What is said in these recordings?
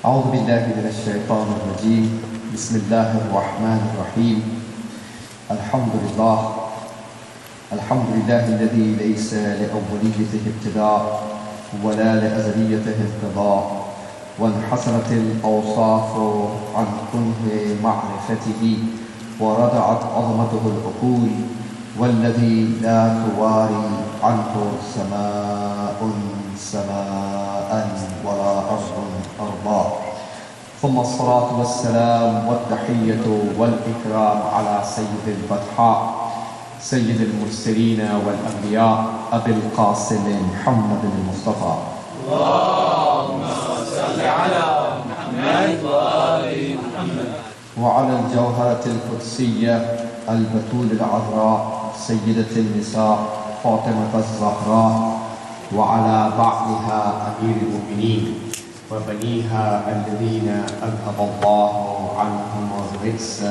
أعوذ بالله من الشيطان الرجيم بسم الله الرحمن الرحيم الحمد لله الذي ليس لأوليته ابتداء ولا لأزليته انقضاء وانحسرت الأوصاف عن كنه معرفته وردعت عظمته العقول والذي لا تواري عنه سماء ولا أرض أرضا ثم الصلاة والسلام والتحية والإكرام على سيد البطحاء سيد المرسلين والأنبياء أبي القاسم محمد المصطفى اللهم صل على محمد وآل محمد وعلى الجوهرة القدسية البتول العذراء سيدة النساء فاطمة الزهراء وعلى بعلها أمير المؤمنين وبنيها الذين أذهب الله عنهم الرجس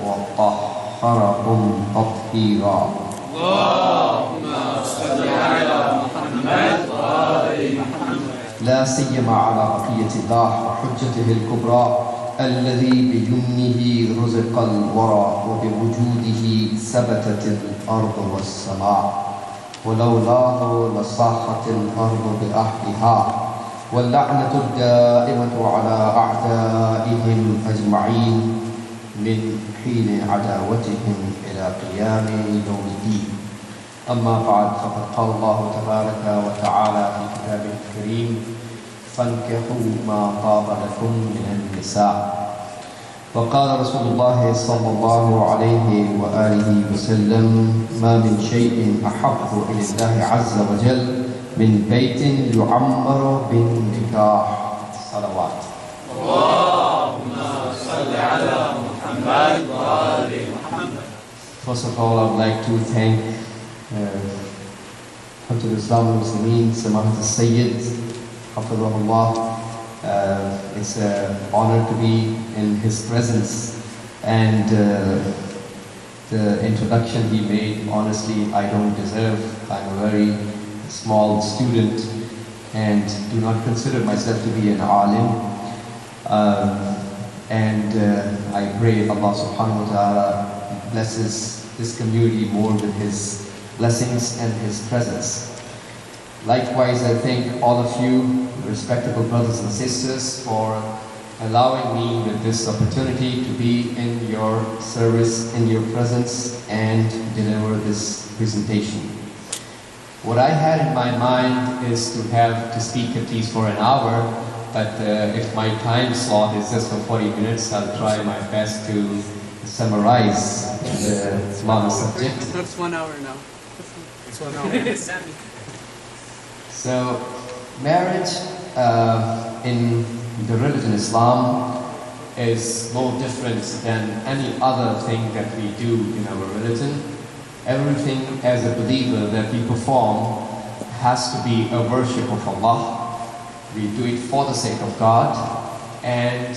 وطهرهم تطهيرا اللهم صل على محمد وآل محمد لا سيما على بقية الله وحجته الكبرى الذي بيمنه رزق الورى وبوجوده ثبتت الأرض والسماء ولولاه لصاحت الأرض بأهلها واللعنة الدائمة على أعدائهم أجمعين من حين عداوتهم إلى قيام يوم الدين أما بعد فقد قال الله تبارك وتعالى في كتابه الكريم فانكحوا ما طاب لكم من النساء وقال رسول الله صلى الله عليه وآله وسلم ما من شيء أحب إلى الله عز وجل من بيت يعمر بالنكاح صلوات اللهم صل على محمد وآل محمد. First of all, I would like to thank Hujjat Islam al-Muslimin, Samahat al-Sayyid, Hafidhahullah. It's an honor to be in his presence, and the introduction he made, honestly, I don't deserve. I'm a very small student and do not consider myself to be an alim. I pray Allah subhanahu wa ta'ala blesses this community more with his blessings and his presence. Likewise, I thank all of you, respectable brothers and sisters, for allowing me with this opportunity to be in your service, in your presence, and deliver this presentation. What I had in my mind is to speak at least for an hour, but if my time slot is just for 40 minutes, I'll try my best to summarize the long subject. That's 1 hour now. It's 1 hour. So, marriage in the religion Islam is no different than any other thing that we do in our religion. Everything as a believer that we perform has to be a worship of Allah. We do it for the sake of God, and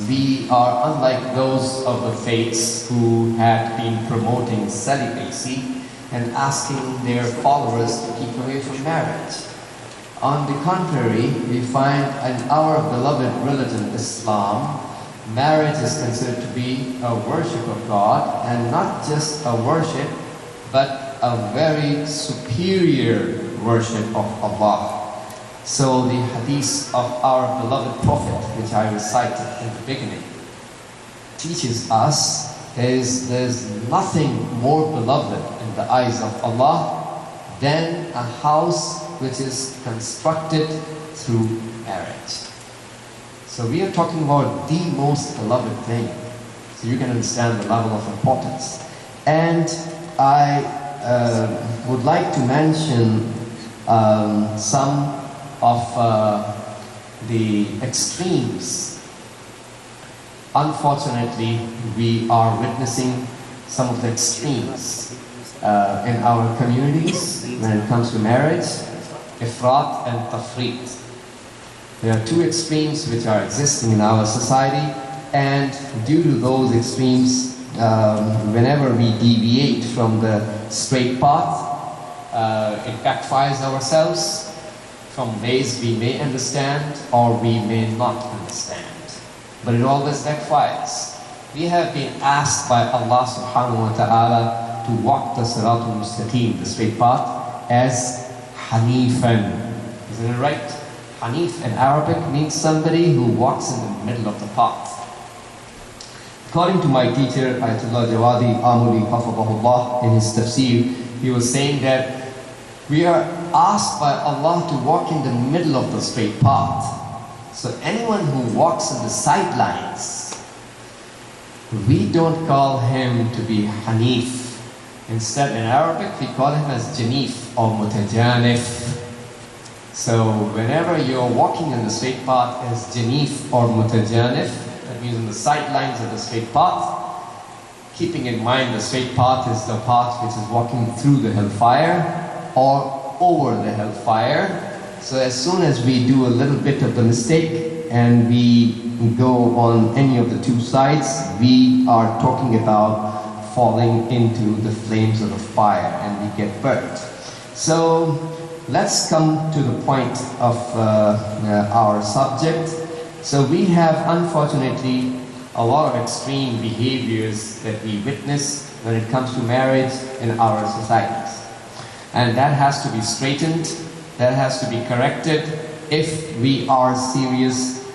we are unlike those of the faiths who had been promoting celibacy and asking their followers to keep away from marriage. On the contrary, we find in our beloved religion, Islam, marriage is considered to be a worship of God, and not just a worship, but a very superior worship of Allah. So the hadith of our beloved Prophet, which I recited in the beginning, teaches us there's nothing more beloved in the eyes of Allah than a house which is constructed through marriage. So we are talking about the most beloved thing. So you can understand the level of importance. And I would like to mention some of the extremes. Unfortunately, we are witnessing some of the extremes in our communities when it comes to marriage, ifrat and tafrit. There are two extremes which are existing in our society, and due to those extremes, whenever we deviate from the straight path, it backfires ourselves. from ways we may understand or we may not understand. But it always backfires. We have been asked by Allah subhanahu wa ta'ala to walk the Siratul Mustaqim, the straight path, as Hanifan. Isn't it right? Hanif in Arabic means somebody who walks in the middle of the path. According to my teacher, Ayatollah Jawadi Amuli Hafadahullah, in his tafsir, he was saying that we are asked by Allah to walk in the middle of the straight path. So anyone who walks in the sidelines, we don't call him to be Hanif. Instead, in Arabic, we call him as Janif or Mutajanif. So whenever you're walking in the straight path as Janif or Mutajanif, that means on the sidelines of the straight path, keeping in mind the straight path is the path which is walking through the hellfire or over the hellfire. So as soon as we do a little bit of the mistake and we go on any of the two sides, we are talking about falling into the flames of the fire and we get burnt. So let's come to the point of our subject. So we have, unfortunately, a lot of extreme behaviors that we witness when it comes to marriage in our societies. And that has to be straightened, that has to be corrected if we are serious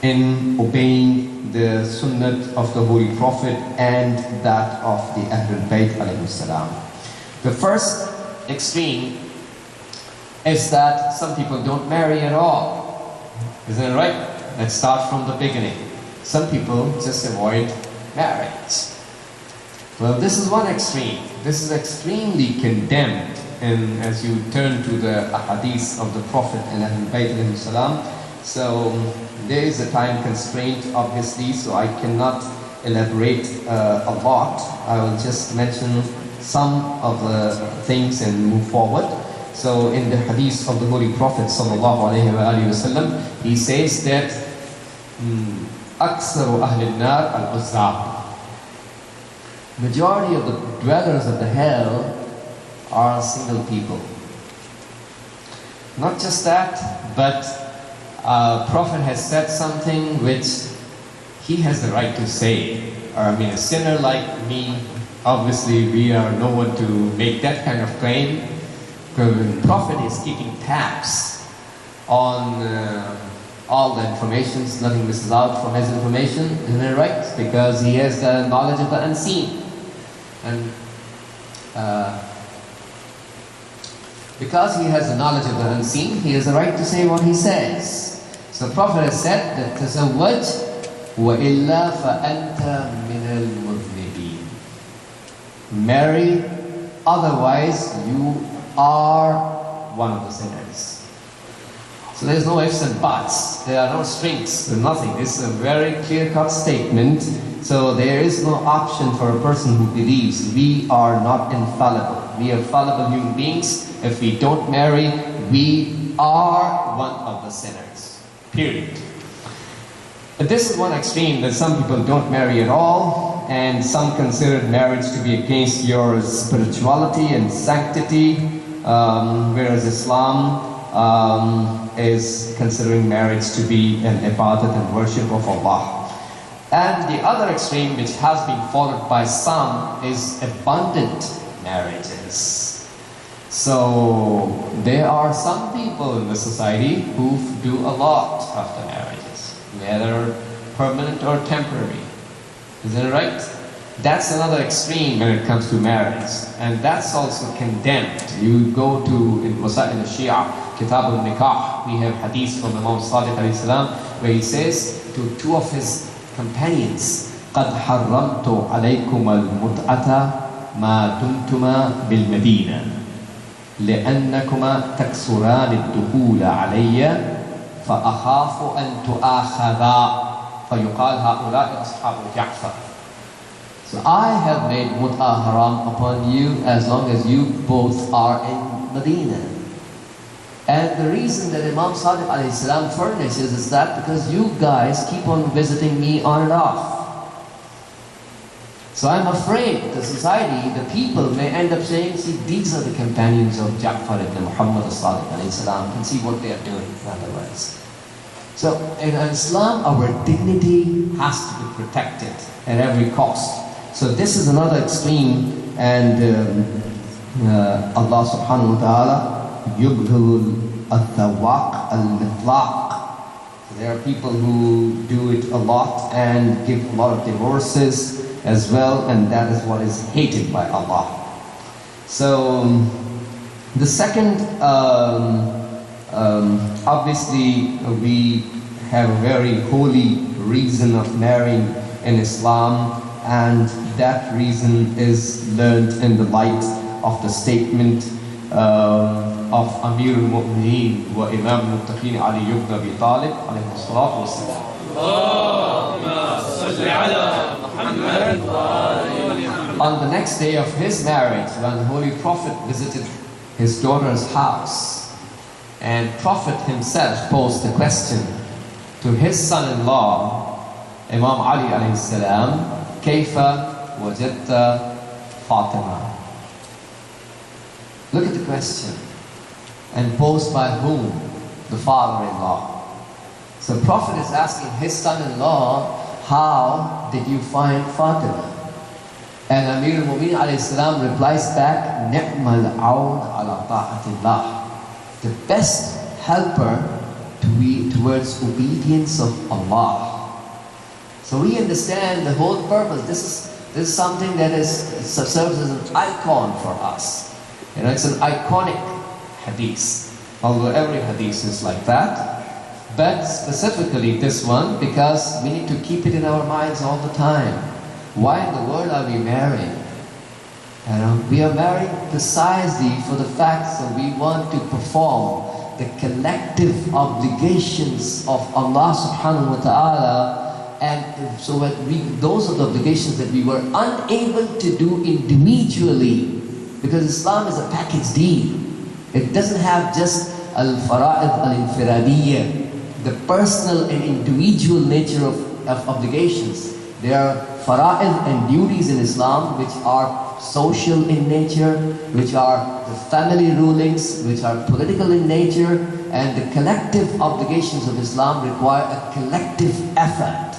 in obeying the sunnah of the Holy Prophet and that of the AlBasheer alayhi salam. The first extreme is that some people don't marry at all. Isn't it right? Let's start from the beginning. Some people just avoid marriage. Well, this is one extreme. This is extremely condemned. And as you turn to the hadith of the Prophet and AlBasheer alayhi salam, so there is a time constraint, obviously, so I cannot elaborate a lot. I will just mention some of the things and move forward. So in the hadith of the Holy Prophet sallallahu alayhi wa sallam, he says that أكثر أهل النار العزاب. Majority of the dwellers of the hell are single people. Not just that, but Prophet has said something which he has the right to say. Or I mean, a sinner like me, obviously we are no one to make that kind of claim. Because the Prophet is keeping tabs on all the information, nothing misses out from his information, isn't it right? Because he has the knowledge of the unseen. And because he has the knowledge of the unseen, he has the right to say what he says. So the Prophet has said that تزوج وإلا فأنت من المذنبين. Marry, otherwise you are one of the sinners. So there's no ifs and buts, there are no strings, there's nothing. This is a very clear-cut statement. So there is no option for a person who believes. We are not infallible. We are fallible human beings. If we don't marry, we are one of the sinners. Period. But this is one extreme, that some people don't marry at all, and some consider marriage to be against your spirituality and sanctity, whereas Islam is considering marriage to be an ibadat and worship of Allah. And the other extreme, which has been followed by some, is abundant marriages. So there are some people in the society who do a lot after marriages, whether permanent or temporary. Isn't it right? That's another extreme when it comes to marriage, and that's also condemned. You go to in Masail al-Shia, Kitab al-Nikah, we have hadith from Imam Sadiq alayhi salam, where he says to two of his companions, قَدْ حَرَّمْتُ عَلَيْكُمَ الْمُتْعَةَ مَا دُمْتُمَا بِالْمَدِينَةِ لِأَنَّكُمَا تَكْسُرَانِ الدُّخُولَ عَلَيَّ فَأَخَافُ أَن تُؤَاخَذَا فَيُقَالْ هَؤُلَاءِ أَصْحَابُ جَعْفَرٍ. So I have made mut'ah haram upon you as long as you both are in Medina. And the reason that Imam Sadiq alayhi salam furnishes is that because you guys keep on visiting me on and off. So I'm afraid the society, the people may end up saying, see, these are the companions of Ja'far ibn Muhammad as-Sadiq alayhi salam, and see what they are doing, in other words. So in Islam, our dignity has to be protected at every cost. So this is another extreme, and Allah subhanahu wa ta'ala, yubghul al-thawaq al-mitlaq. There are people who do it a lot and give a lot of divorces as well, and that is what is hated by Allah. So the second, obviously we have a very holy reason of marrying in Islam, and that reason is learned in the light of the statement of Amir al-Mu'mineen wa Imam al-Muttaqeen Ali ibn Abi Talib alayhi salatu wassalam. On the next day of his marriage, when the Holy Prophet visited his daughter's house, and Prophet himself posed the question to his son-in-law, Imam Ali alayhi salam, Kayfa wajadta Fatima? Look at the question. And posed by whom? The father-in-law. So Prophet is asking his son-in-law, how did you find Fatima? And Amir al-Mu'mineen alayhi salam replies back, Ni'mal awn ala ta'atillah. The best helper towards obedience of Allah. So we understand the whole purpose. This is something that serves as an icon for us. You know, it's an iconic hadith. Although every hadith is like that. But specifically this one, because we need to keep it in our minds all the time. Why in the world are we married? You know, we are married precisely for the fact that we want to perform the collective obligations of Allah subhanahu wa ta'ala, and so that those are the obligations that we were unable to do individually, because Islam is a package deal. It doesn't have just al-fara'id al-infiradiyya, the personal and individual nature of obligations. There are fara'id and duties in Islam which are social in nature, which are the family rulings, which are political in nature, and the collective obligations of Islam require a collective effort.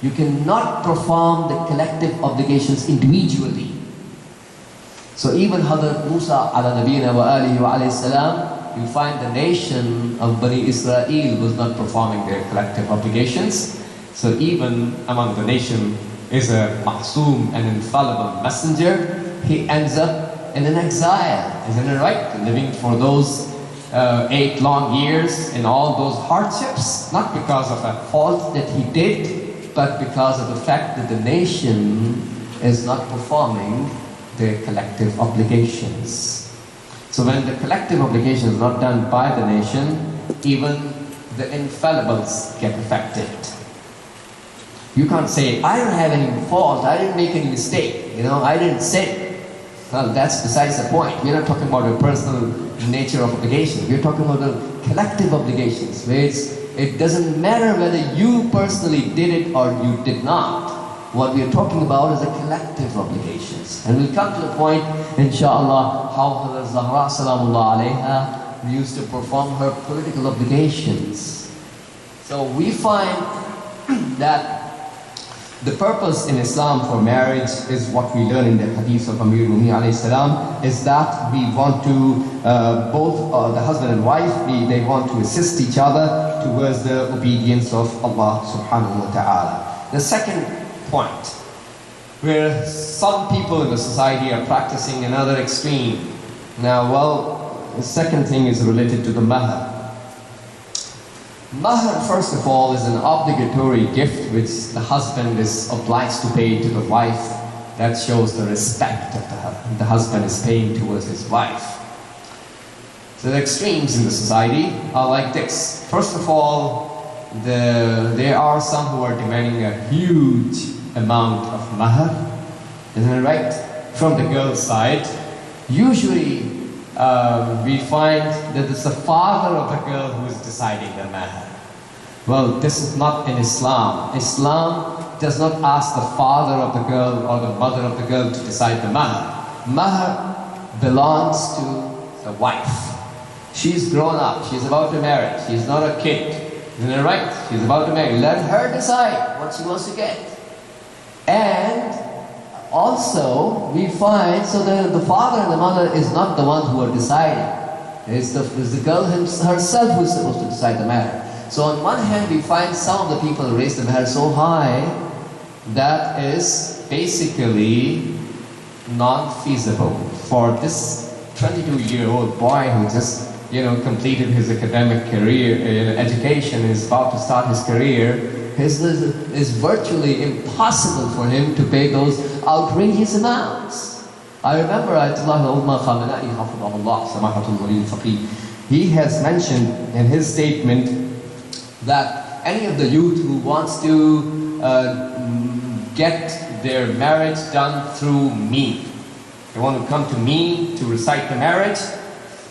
You cannot perform the collective obligations individually. So even Hazrat Musa ala nabiyina wa alihi wa alayhi salam, you find the nation of Bani Israel was not performing their collective obligations. So even among the nation is a ma'soom, an infallible messenger. He ends up in an exile, isn't it right? Living for those 8 long years in all those hardships, not because of a fault that he did, but because of the fact that the nation is not performing their collective obligations. So when the collective obligation is not done by the nation, even the infallibles get affected. You can't say, I don't have any fault, I didn't make any mistake, you know, I didn't sin. Well, that's besides the point. We're not talking about the personal nature of obligation. We're talking about the collective obligations, where it doesn't matter whether you personally did it or you did not. What we are talking about is the collective obligations. And we'll come to the point, inshallah, how Hazrat Zahra salamullah alayha used to perform her political obligations. So we find that the purpose in Islam for marriage is what we learn in the hadith of Amir al-Mu'mineen alayhi salam, is that we want to, both the husband and wife, they want to assist each other towards the obedience of Allah subhanahu wa ta'ala. The second point, where some people in the society are practicing another extreme. Now, well, the second thing is related to the mahar. Mahar, first of all, is an obligatory gift which the husband is obliged to pay to the wife. That shows the respect that the husband is paying towards his wife. So the extremes in the society are like this. First of all, there are some who are demanding a huge amount of mahar, isn't it right? From the girl's side. Usually we find that it's the father of the girl who is deciding the mahar. Well, this is not in Islam. Islam does not ask the father of the girl or the mother of the girl to decide the mahr. Mahr belongs to the wife. She's grown up, she's about to marry, she's not a kid. Isn't it right? She's about to marry. Let her decide what she wants to get. And also, we find, so the father and the mother is not the ones who are deciding. It's the girl herself who is supposed to decide the matter. So on one hand, we find some of the people raise the matter so high that is basically non-feasible for this 22-year-old boy who just completed his academic career, education, is about to start his career. It's virtually impossible for him to pay those outrageous amounts. I remember he has mentioned in his statement that any of the youth who wants to get their marriage done through me, they want to come to me to recite the marriage,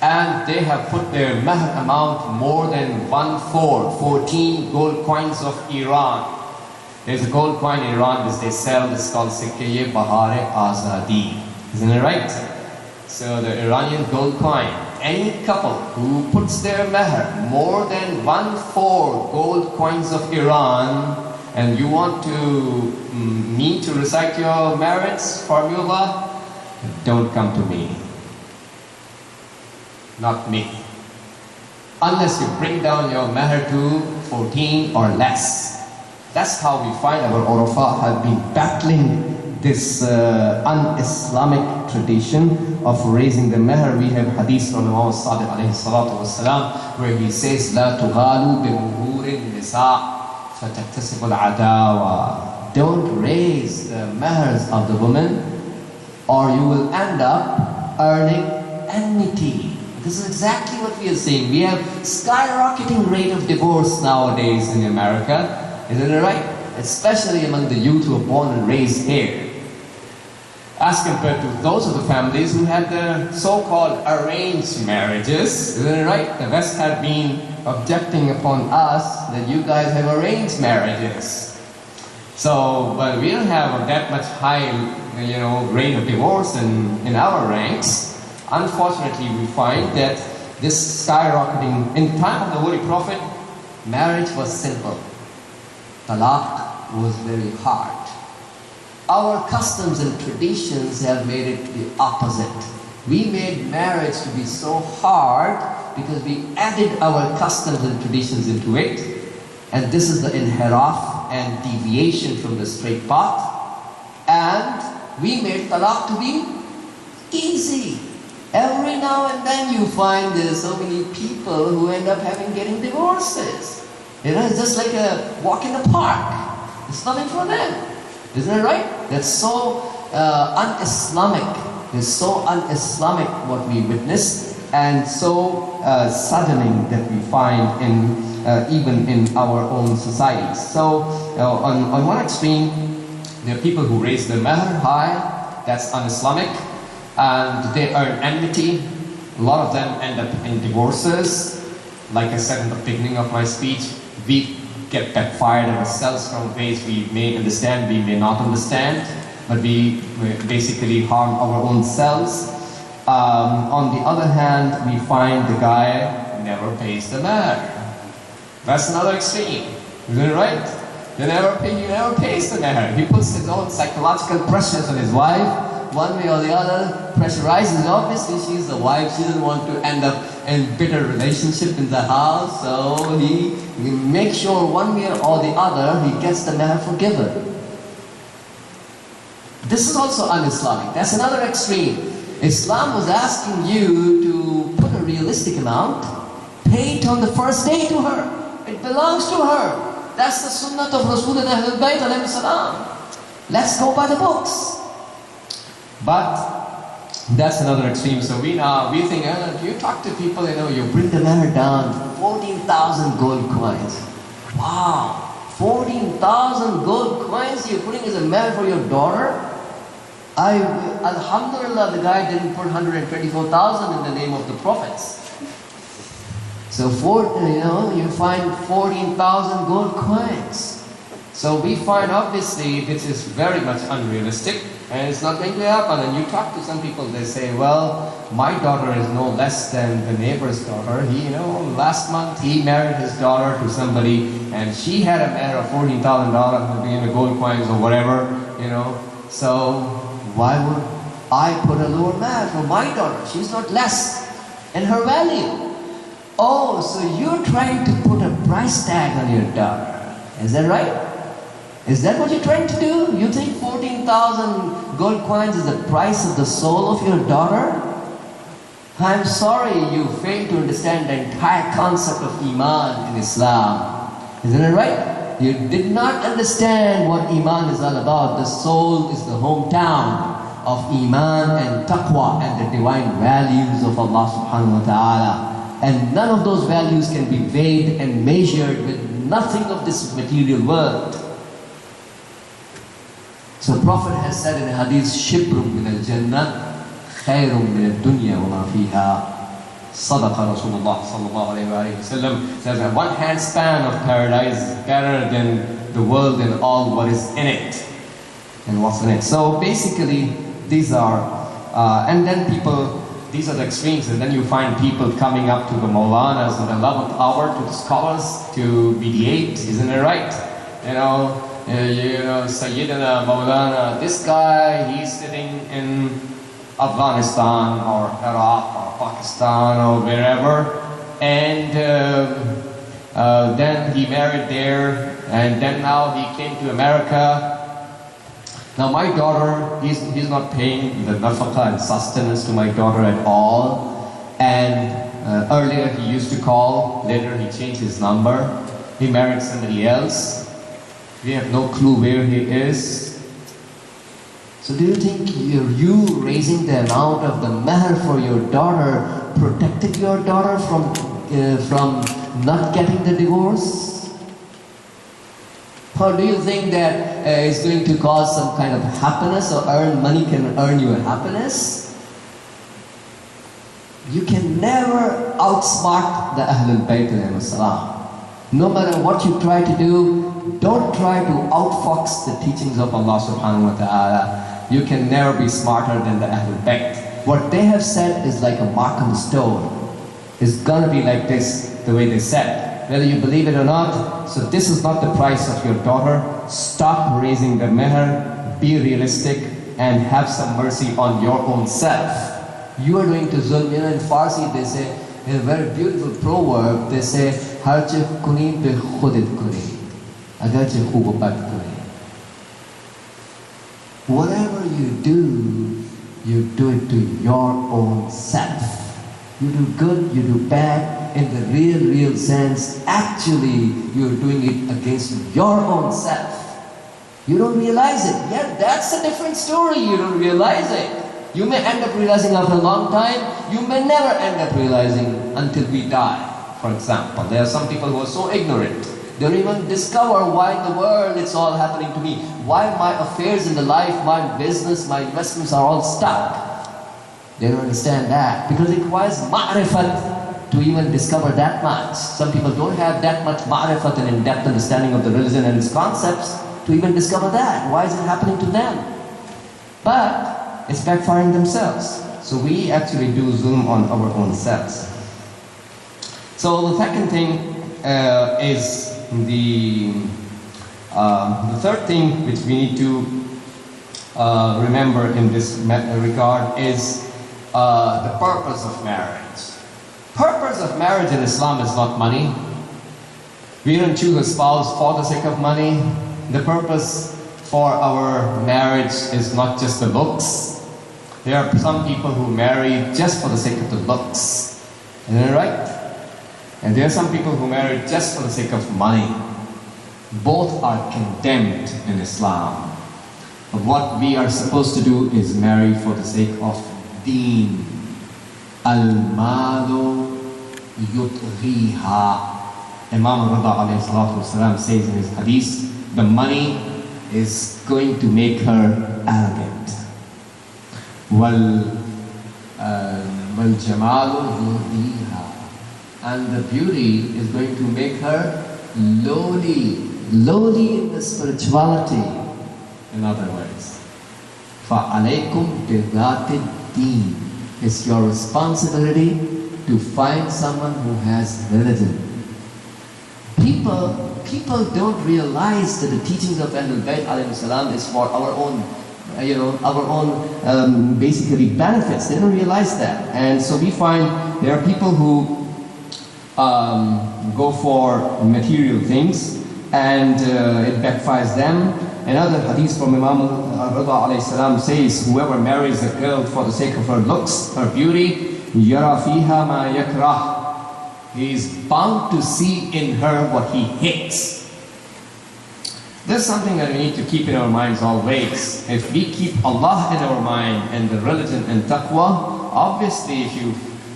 and they have put their mahr amount more than 14 gold coins of Iran. There's a gold coin in Iran which they sell, it's called Sikke Bahare Azadi. Isn't it right? So the Iranian gold coin. Any couple who puts their mahr more than 14 gold coins of Iran, and you want me to recite your marriage formula, don't come to me. Not me. Unless you bring down your mahr to 14 or less. That's how we find our Urafa have been battling this un-Islamic tradition of raising the mahr. We have hadith from Muhammad Sadiq alayhi salatu wasalam, where he says, لا تغالوا بمهور النساء فتكتسب العداوة. Don't raise the mahrs of the woman, or you will end up earning enmity. This is exactly what we are saying. We have skyrocketing rate of divorce nowadays in America. Isn't it right? Especially among the youth who are born and raised here. As compared to those of the families who had the so-called arranged marriages. Isn't it right? The West had been objecting upon us that you guys have arranged marriages. So, but we don't have that much high, rate of divorce in our ranks. Unfortunately, we find that this skyrocketing, in the time of the Holy Prophet, marriage was simple. Talaq was very hard. Our customs and traditions have made it the opposite. We made marriage to be so hard because we added our customs and traditions into it. And this is the inhiraf and deviation from the straight path. And we made talaq to be easy. Every now and then you find there's so many people who end up getting divorces. It's just like a walk in the park. It's nothing for them. Isn't it right? That's so un-Islamic. It's so un-Islamic what we witness, and so saddening that we find in even in our own societies. So on one extreme, there are people who raise their mahr high. That's un-Islamic. And they earn enmity. A lot of them end up in divorces. Like I said in the beginning of my speech, we get backfired ourselves from ways we may understand, we may not understand, but we basically harm our own selves. On the other hand, we find the guy never pays the mahr. That's another extreme. Isn't it right? He never pays the mahr. He puts his own psychological pressures on his wife. One way or the other, pressurizes. Obviously, she's the wife. She doesn't want to end up in bitter relationship in the house. So he makes sure one way or the other, he gets the mahr forgiven. This is also un-Islamic. That's another extreme. Islam was asking you to put a realistic amount, pay it on the first day to her. It belongs to her. That's the sunnah of Rasul and AlBasheer alayhi salam. Let's go by the books. But that's another extreme. So we think, you talk to people, you bring the mahr down, 14,000 gold coins. Wow, 14,000 gold coins you're putting as a mahr for your daughter? Alhamdulillah, the guy didn't put 124,000 in the name of the prophets. So you find 14,000 gold coins. So we find obviously this is very much unrealistic and it's not going to happen. And you talk to some people, they say, well, my daughter is no less than the neighbor's daughter. He, last month he married his daughter to somebody and she had a matter of $14,000 in the gold coins or whatever, So why would I put a lower matter for my daughter? She's not less in her value. Oh, so you're trying to put a price tag on your daughter. Is that right? Is that what you're trying to do? You think 14,000 gold coins is the price of the soul of your daughter? I'm sorry you failed to understand the entire concept of Iman in Islam. Isn't it right? You did not understand what Iman is all about. The soul is the hometown of Iman and Taqwa and the divine values of Allah subhanahu wa ta'ala. And none of those values can be weighed and measured with nothing of this material world. So Prophet has said in a hadith, Shibrum min al-Jannah, khairum min al-dunya wa ma fiha. Sadaqa Rasulullah sallallahu alayhi wa sallam says that one hand span of paradise is better than the world and all what is in it. And what's in it. So basically, these are, and then people, these are the extremes, and then you find people coming up to the Maulanas in the 11th hour, to the scholars, to mediate, isn't it right? Sayyidina Maulana, this guy, he's sitting in Afghanistan or Iraq or Pakistan or wherever, and then he married there, and then now he came to America. Now my daughter, he's not paying the nafaqah and sustenance to my daughter at all, and earlier he used to call, later he changed his number, he married somebody else. We have no clue where he is. So do you think you raising the amount of the mahr for your daughter protected your daughter from not getting the divorce? Or do you think that it's going to cause some kind of happiness, or money can earn you happiness? You can never outsmart the Ahlulbayt alayhi salam. No matter what you try to do, don't try to outfox the teachings of Allah subhanahu wa ta'ala. You can never be smarter than the Ahlul Bayt. What they have said is like a mark on the stone. It's gonna be like this, the way they said. Whether you believe it or not, so this is not the price of your daughter. Stop raising the meher, be realistic, and have some mercy on your own self. You are doing to zulm. In Farsi they say, in a very beautiful proverb, they say, Har che kuni be khudit kuni, agar che khub bad kuni. Whatever you do it to your own self. You do good, you do bad, in the real sense, actually you're doing it against your own self. You don't realize it. Yeah, that's a different story. You don't realize it. You may end up realizing after a long time. You may never end up realizing until we die. For example, there are some people who are so ignorant. They don't even discover why in the world it's all happening to me. Why my affairs in the life, my business, my investments are all stuck. They don't understand that. Because it requires ma'rifat to even discover that much. Some people don't have that much ma'rifat and in-depth understanding of the religion and its concepts to even discover that. Why is it happening to them? But it's backfiring themselves. So we actually do zoom on our own selves. So the second thing is the third thing which we need to remember in this regard is the purpose of marriage. Purpose of marriage in Islam is not money. We don't choose a spouse for the sake of money. The purpose for our marriage is not just the looks. There are some people who marry just for the sake of the looks. Isn't that right? And there are some people who marry just for the sake of money. Both are condemned in Islam. But what we are supposed to do is marry for the sake of deen. Al-malu yutghiha. Imam Rida alayhi salatu wasalam says in his hadith, the money is going to make her arrogant. Wal-jamalu yutghiha. And the beauty is going to make her lowly. lowly in the spirituality. In other words, فَعَلَيْكُمْ بِذَاتِ الدِّينِ. It's your responsibility to find someone who has religion. People don't realize that the teachings of Ahlulbayt alayhi salam is for our own, basically benefits. They don't realize that. And so we find there are people who go for material things and it backfires them. Another hadith from Imam al-Rida alayhi salam says, whoever marries a girl for the sake of her looks, her beauty, yara fiha ma yakrah. He is bound to see in her what he hates. There's something that we need to keep in our minds always. If we keep Allah in our mind and the religion and taqwa, obviously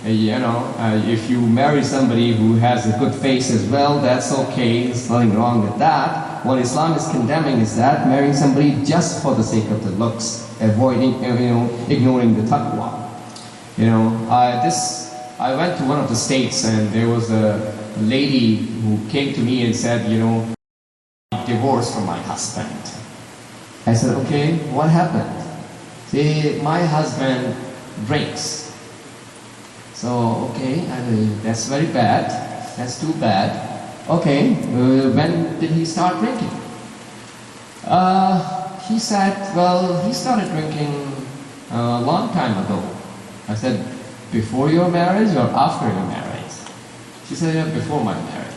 if you marry somebody who has a good face as well, that's okay. There's nothing wrong with that. What Islam is condemning is that marrying somebody just for the sake of the looks, avoiding, ignoring the taqwa. I went to one of the states and there was a lady who came to me and said, I'm divorced from my husband. I said, okay, what happened? See, my husband drinks. So, okay, that's very bad. That's too bad. Okay, when did he start drinking? He said, well, he started drinking a long time ago. I said, before your marriage or after your marriage? She said, yeah, before my marriage.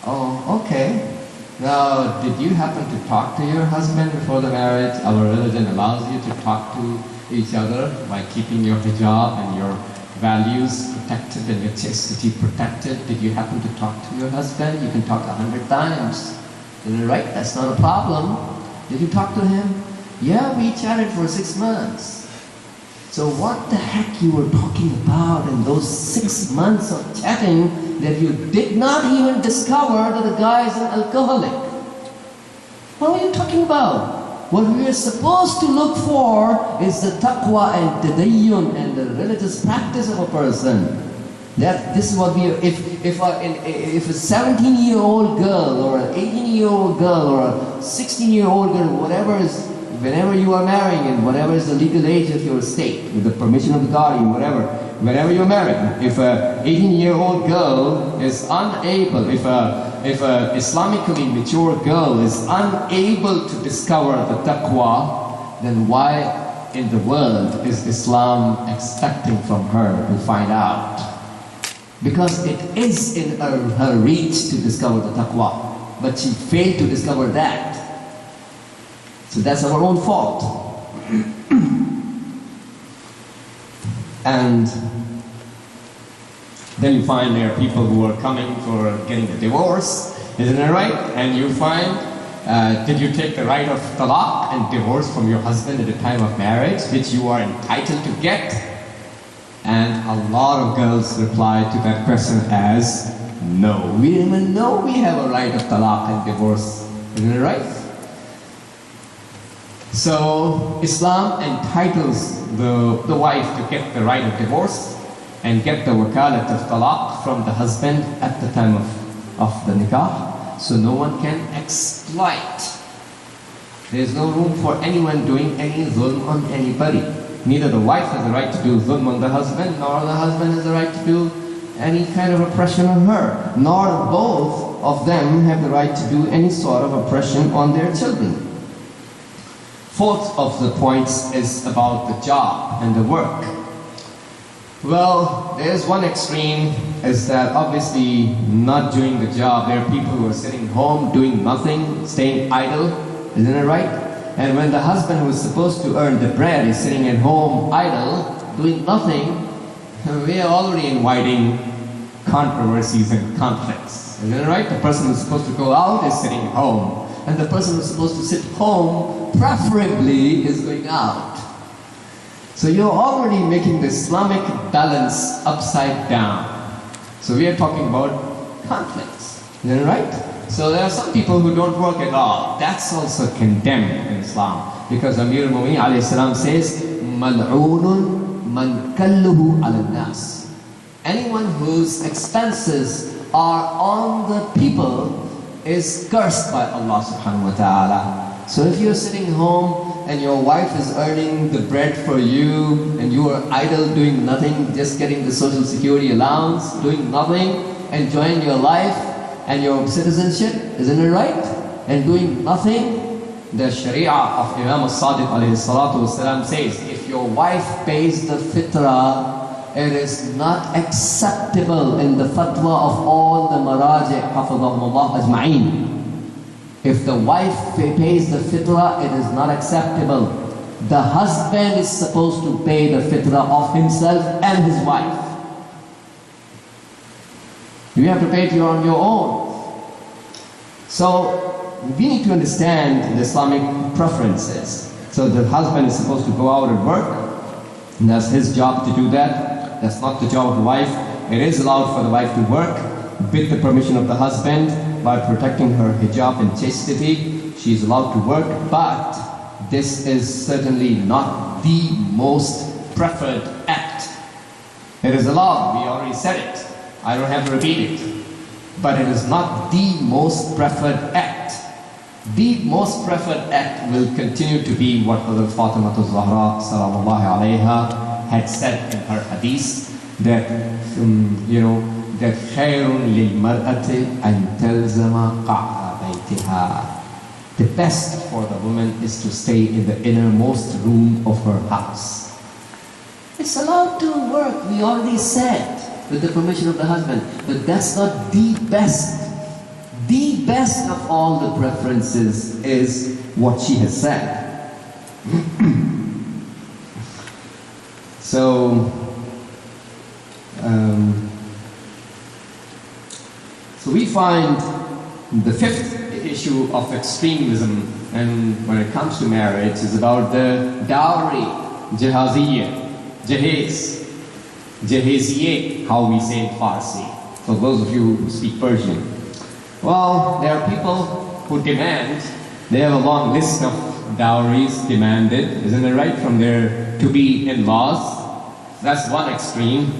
Oh, okay. Now, did you happen to talk to your husband before the marriage? Our religion allows you to talk to each other by keeping your hijab and your values protected and your chastity protected. Did you happen to talk to your husband? You can talk 100 times. Right? That's not a problem. Did you talk to him? Yeah, we chatted for 6 months. So what the heck you were talking about in those 6 months of chatting that you did not even discover that the guy is an alcoholic? What are you talking about? What we are supposed to look for is the taqwa and tadayyun and the religious practice of a person. This is what we are. If a 17-year-old girl or an 18-year-old girl or a 16-year-old girl, whatever is, whenever you are marrying and whatever is the legal age of your state, with the permission of the guardian, whenever you're married, if a 18-year-old girl is unable, if a Islamically mature girl is unable to discover the taqwa, then why in the world is Islam expecting from her to find out? Because it is in her reach to discover the taqwa, but she failed to discover that. So that's our own fault. And then you find there are people who are coming for getting a divorce, isn't it right? And you find, did you take the right of talaq and divorce from your husband at the time of marriage, which you are entitled to get? And a lot of girls reply to that question as, no. We didn't even know we have a right of talaq and divorce, isn't it right? So Islam entitles the wife to get the right of divorce and get the wakalat of talaq from the husband at the time of the nikah, so no one can exploit. There is no room for anyone doing any zulm on anybody. Neither the wife has the right to do zulm on the husband, nor the husband has the right to do any kind of oppression on her, nor both of them have the right to do any sort of oppression on their children. Fourth of the points is about the job and the work. Well, there's one extreme, is that obviously not doing the job. There are people who are sitting home doing nothing, staying idle, isn't it right? And when the husband who is supposed to earn the bread is sitting at home idle, doing nothing, we are already inviting controversies and conflicts, isn't it right? The person who's supposed to go out is sitting at home. And the person who's supposed to sit home, preferably, is going out. So you're already making the Islamic balance upside down. So we are talking about conflicts, isn't it right? So there are some people who don't work at all. That's also condemned in Islam. Because Amir al-Mu'minin alayhi salam says, مَلْعُونٌ مَنْ كَلُّهُ عَلَى النَّاسِ. Anyone whose expenses are on the people, is cursed by Allah subhanahu wa ta'ala. So if you're sitting home and your wife is earning the bread for you and you are idle doing nothing, just getting the social security allowance, doing nothing, enjoying your life and your citizenship, isn't it right? And doing nothing, the Sharia of Imam al-Sadiq alayhi salatu wasalam says, if your wife pays the fitrah, it is not acceptable in the fatwa of all the maraji' hafidhahumullah ajma'een. If the wife pays the fitrah, it is not acceptable. The husband is supposed to pay the fitrah of himself and his wife. You have to pay it on your own. So we need to understand the Islamic preferences. So the husband is supposed to go out and work, and that's his job to do that. That's not the job of the wife. It is allowed for the wife to work with the permission of the husband by protecting her hijab and chastity. She is allowed to work, but this is certainly not the most preferred act. It is allowed, we already said it. I don't have to repeat it. But it is not the most preferred act. The most preferred act will continue to be what Hazrat Fatima Zahra sallallahu alayha had said in her hadith, that that khayrun lil mar'ati an talzama qa'a baytiha. The best for the woman is to stay in the innermost room of her house. It's allowed to work, we already said, with the permission of the husband, but that's not the best. The best of all the preferences is what she has said. So we find the fifth issue of extremism, and when it comes to marriage, is about the dowry, jahaziyya, jahiziyya, how we say in Farsi. For those of you who speak Persian. Well, there are people who demand, they have a long list of dowries demanded, isn't it right, from their to-be in-laws. That's one extreme.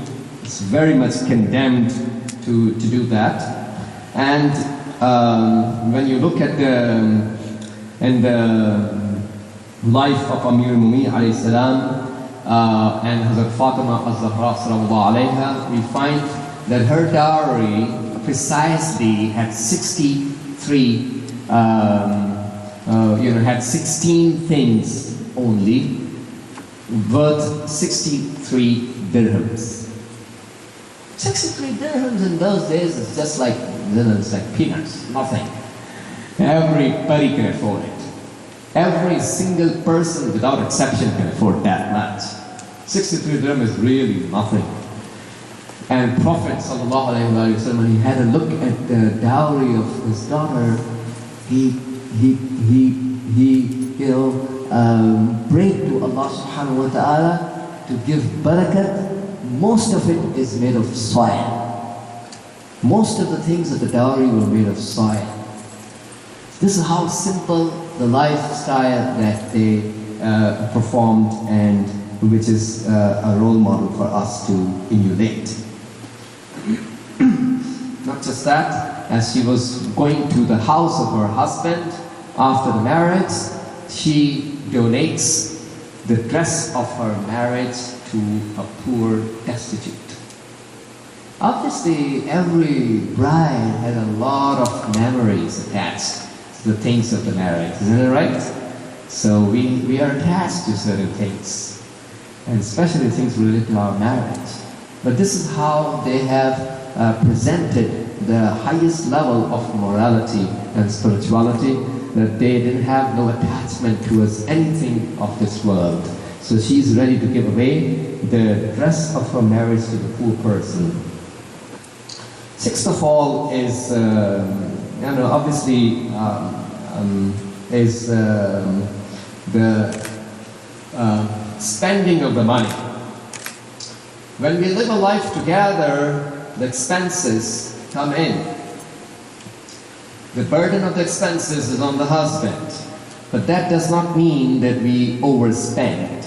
It's very much condemned to do that. And when you look at the life of Amir al-Mu'minin alayhi salam and Hazrat Fatima al-Zahra sallallahu alayha, we find that her dowry precisely had 63, had 16 things only, worth 63 dirhams. 63 dirhams in those days is just like, it's like peanuts, nothing. Everybody can afford it. Every single person without exception can afford that much. 63 dirham is really nothing. And Prophet ﷺ, when he had a look at the dowry of his daughter, he prayed to Allah subhanahu wa ta'ala to give barakat. Most of it is made of soil. Most of the things of the dowry were made of soil. This is how simple the lifestyle that they performed, and which is a role model for us to emulate. Not just that, as she was going to the house of her husband after the marriage, she donates the dress of her marriage to a poor destitute. Obviously, every bride had a lot of memories attached to the things of the marriage, isn't it right? So we are attached to certain things, and especially things related to our marriage. But this is how they have presented the highest level of morality and spirituality, that they didn't have no attachment towards anything of this world. So she's ready to give away the dress of her marriage to the poor person. Sixth of all is, obviously, is the spending of the money. When we live a life together, the expenses come in. The burden of the expenses is on the husband, but that does not mean that we overspend.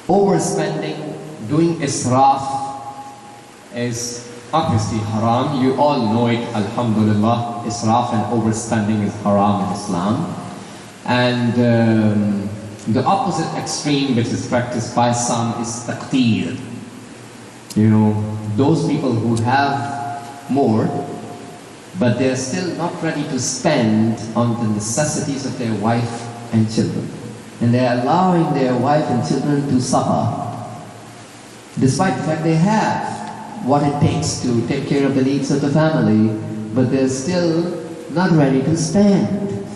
Overspending, doing israf, is obviously haram. You all know it, alhamdulillah. Israf and overspending is haram in Islam. And the opposite extreme which is practiced by some is taqteer. You know, those people who have more, but they're still not ready to spend on the necessities of their wife and children. And they're allowing their wife and children to suffer, despite the fact they have what it takes to take care of the needs of the family, but they're still not ready to spend.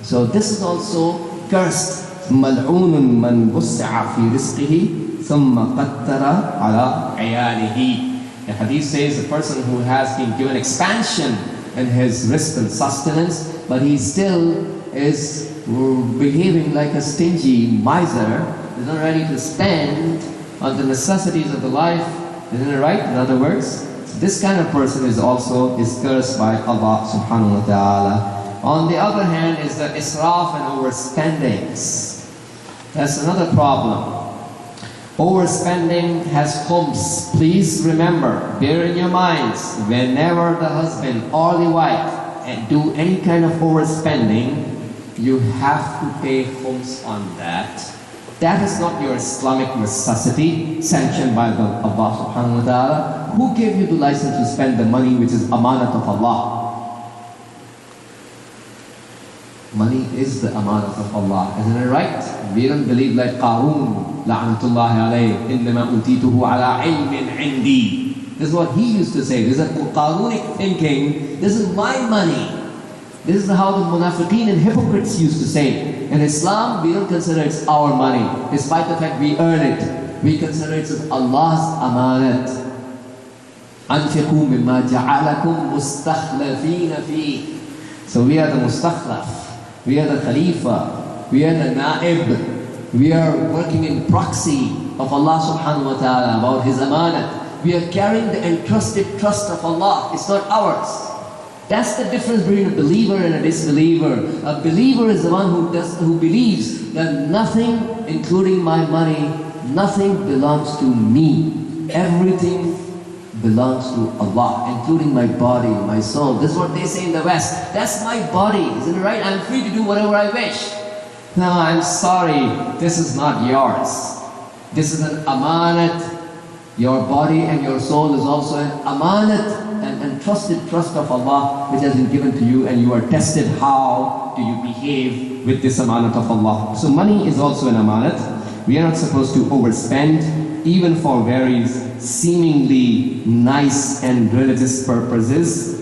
So this is also cursed. مَلْعُونٌ مَنْ بُسِّعَ فِي رِزْقِهِ ثُمَّ قَدَّرَ عَلَىٰ عِيَالِهِ. The hadith says the person who has been given expansion in his rizq and sustenance, but he still is behaving like a stingy miser, is not ready to spend on the necessities of the life. Isn't it right? In other words, this kind of person is cursed by Allah subhanahu wa ta'ala. On the other hand is the israf and overspendings. That's another problem. Overspending has khums. Please remember, bear in your minds, whenever the husband or the wife do any kind of overspending, you have to pay khums on that. That is not your Islamic necessity sanctioned by Allah subhanahu wa ta'ala. Who gave you the license to spend the money which is amanat of Allah? Money is the amanat of Allah, isn't it right? We don't believe like Qarun, la'natullahi alayh, innama utituhu ala ilmin indi. This is what he used to say. This is a Qarunic thinking. This is my money. This is how the munafiqeen and hypocrites used to say. In Islam, we don't consider it's our money, despite the fact we earn it. We consider it's Allah's amanat. أَنْفِقُوا مِمَّا جَعَلَكُمْ مُسْتَخْلَفِينَ فِيهِ. So we are the mustakhlaf. We are the Khalifa, we are the Naib, we are working in proxy of Allah subhanahu wa ta'ala about His amanat. We are carrying the entrusted trust of Allah, it's not ours. That's the difference between a believer and a disbeliever. A believer is the one who believes that nothing, including my money, nothing belongs to me. Everything belongs to Allah, including my body, my soul. This is what they say in the West. That's my body, isn't it right? I'm free to do whatever I wish. No, I'm sorry, this is not yours. This is an amanat. Your body and your soul is also an amanat, an entrusted trust of Allah which has been given to you, and you are tested how do you behave with this amanat of Allah. So money is also an amanat. We are not supposed to overspend, even for very seemingly nice and religious purposes.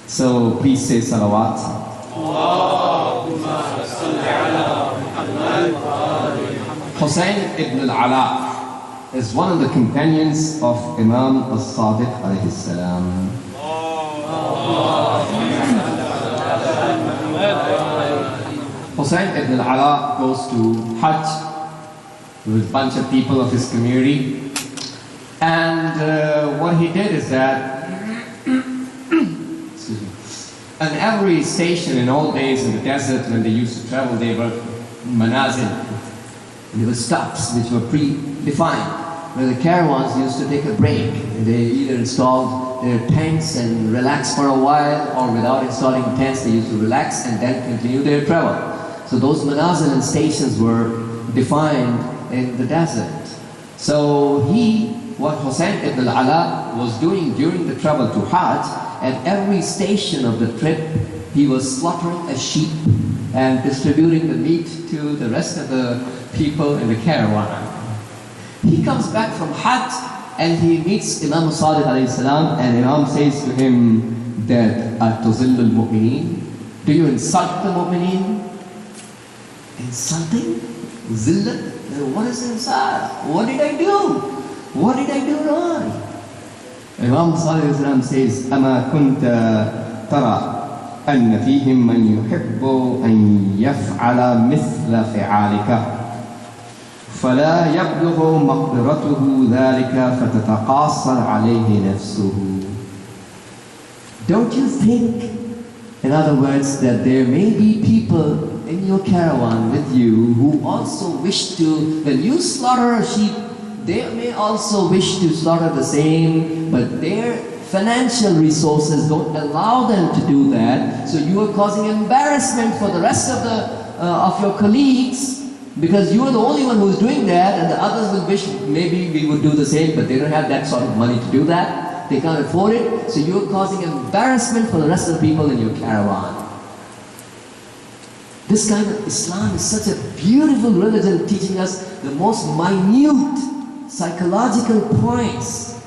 So please say salawat. Hussain ibn al-Ala is one of the companions of Imam al-Sadiq alayhi salam. Hussain ibn al-Ala goes to Hajj with a bunch of people of his community. And what he did is that at every station in old days in the desert when they used to travel, they were manazil. There were stops which were predefined, where the caravans used to take a break. They either installed their tents and relax for a while, or without installing tents, they used to relax and then continue their travel. So those manazil and stations were defined in the desert. So what Hussain ibn al-Ala was doing during the travel to Hajj, at every station of the trip, he was slaughtering a sheep and distributing the meat to the rest of the people in the caravan. He comes back from Hajj and he meets Imam Sadiq alayhi salam, and Imam says to him that أَتُزِلُّ الْمُؤْمِنِينَ, do you insult the mu'mineen? Insulting? Zillat? What is insult? What did I do? What did I do wrong? Imam Sadiq says, أَمَا كُنْتَ تَرَى أَنَّ فِيهِمْ مَنْ يُحِبُّ أَنْ يَفْعَلَ مِثْلَ فِعَالِكَ فَلَا يَبْلُغُ مَقْدِرَتُهُ ذَلِكَ فَتَتَقَاصَرْ عَلَيْهِ نَفْسُهُ. Don't you think, in other words, that there may be people in your caravan with you who also wish to, when you slaughter a sheep, they may also wish to slaughter the same, but their financial resources don't allow them to do that. So you are causing embarrassment for the rest of your colleagues, because you are the only one who is doing that, and the others will wish maybe we would do the same, but they don't have that sort of money to do that. They can't afford it. So you are causing embarrassment for the rest of the people in your caravan. This kind of Islam is such a beautiful religion, teaching us the most minute psychological points.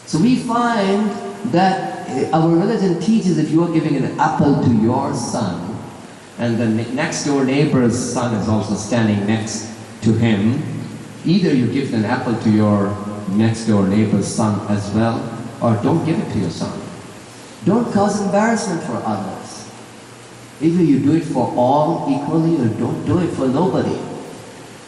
So we find that our religion teaches if you are giving an apple to your son, and the next door neighbor's son is also standing next to him, either you give an apple to your next door neighbor's son as well, or don't give it to your son. Don't cause embarrassment for others. Either you do it for all equally, or don't do it for nobody.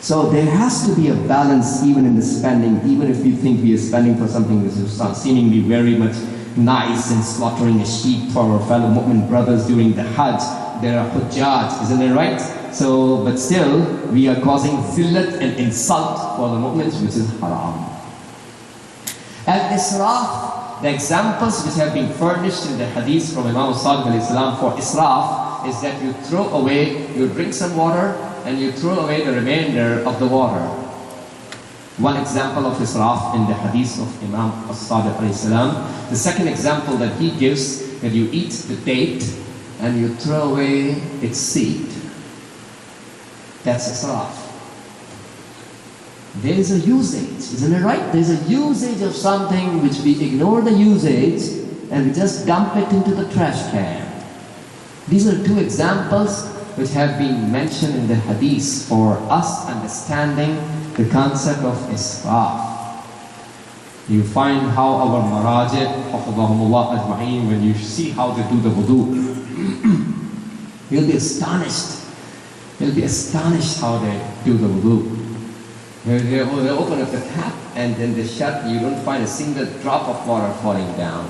So there has to be a balance even in the spending, even if we think we are spending for something which is seemingly very much nice, and slaughtering a sheep for our fellow Mu'min brothers during the Hajj. There are Hujjaj, isn't it right? So, but still, we are causing zillat and insult for the Mu'mins, which is haram. Al-Israf, the examples which have been furnished in the hadith from Imam Sadiq al-Islam for Israf, is that you throw away, you drink some water, and you throw away the remainder of the water. One example of Israf in the hadith of Imam Sadiq al-Islam. The second example that he gives, that you eat the date, and you throw away its seed. That's Israf. There is a usage, isn't it right? There is a usage of something which we ignore the usage and we just dump it into the trash can. These are two examples which have been mentioned in the hadith for us understanding the concept of Israf. You find how our marajid, hafidhahumullah ajma'een, when you see how they do the wudu, you'll be astonished. You'll be astonished how they do the wudu. They open up the tap and then they shut. You don't find a single drop of water falling down.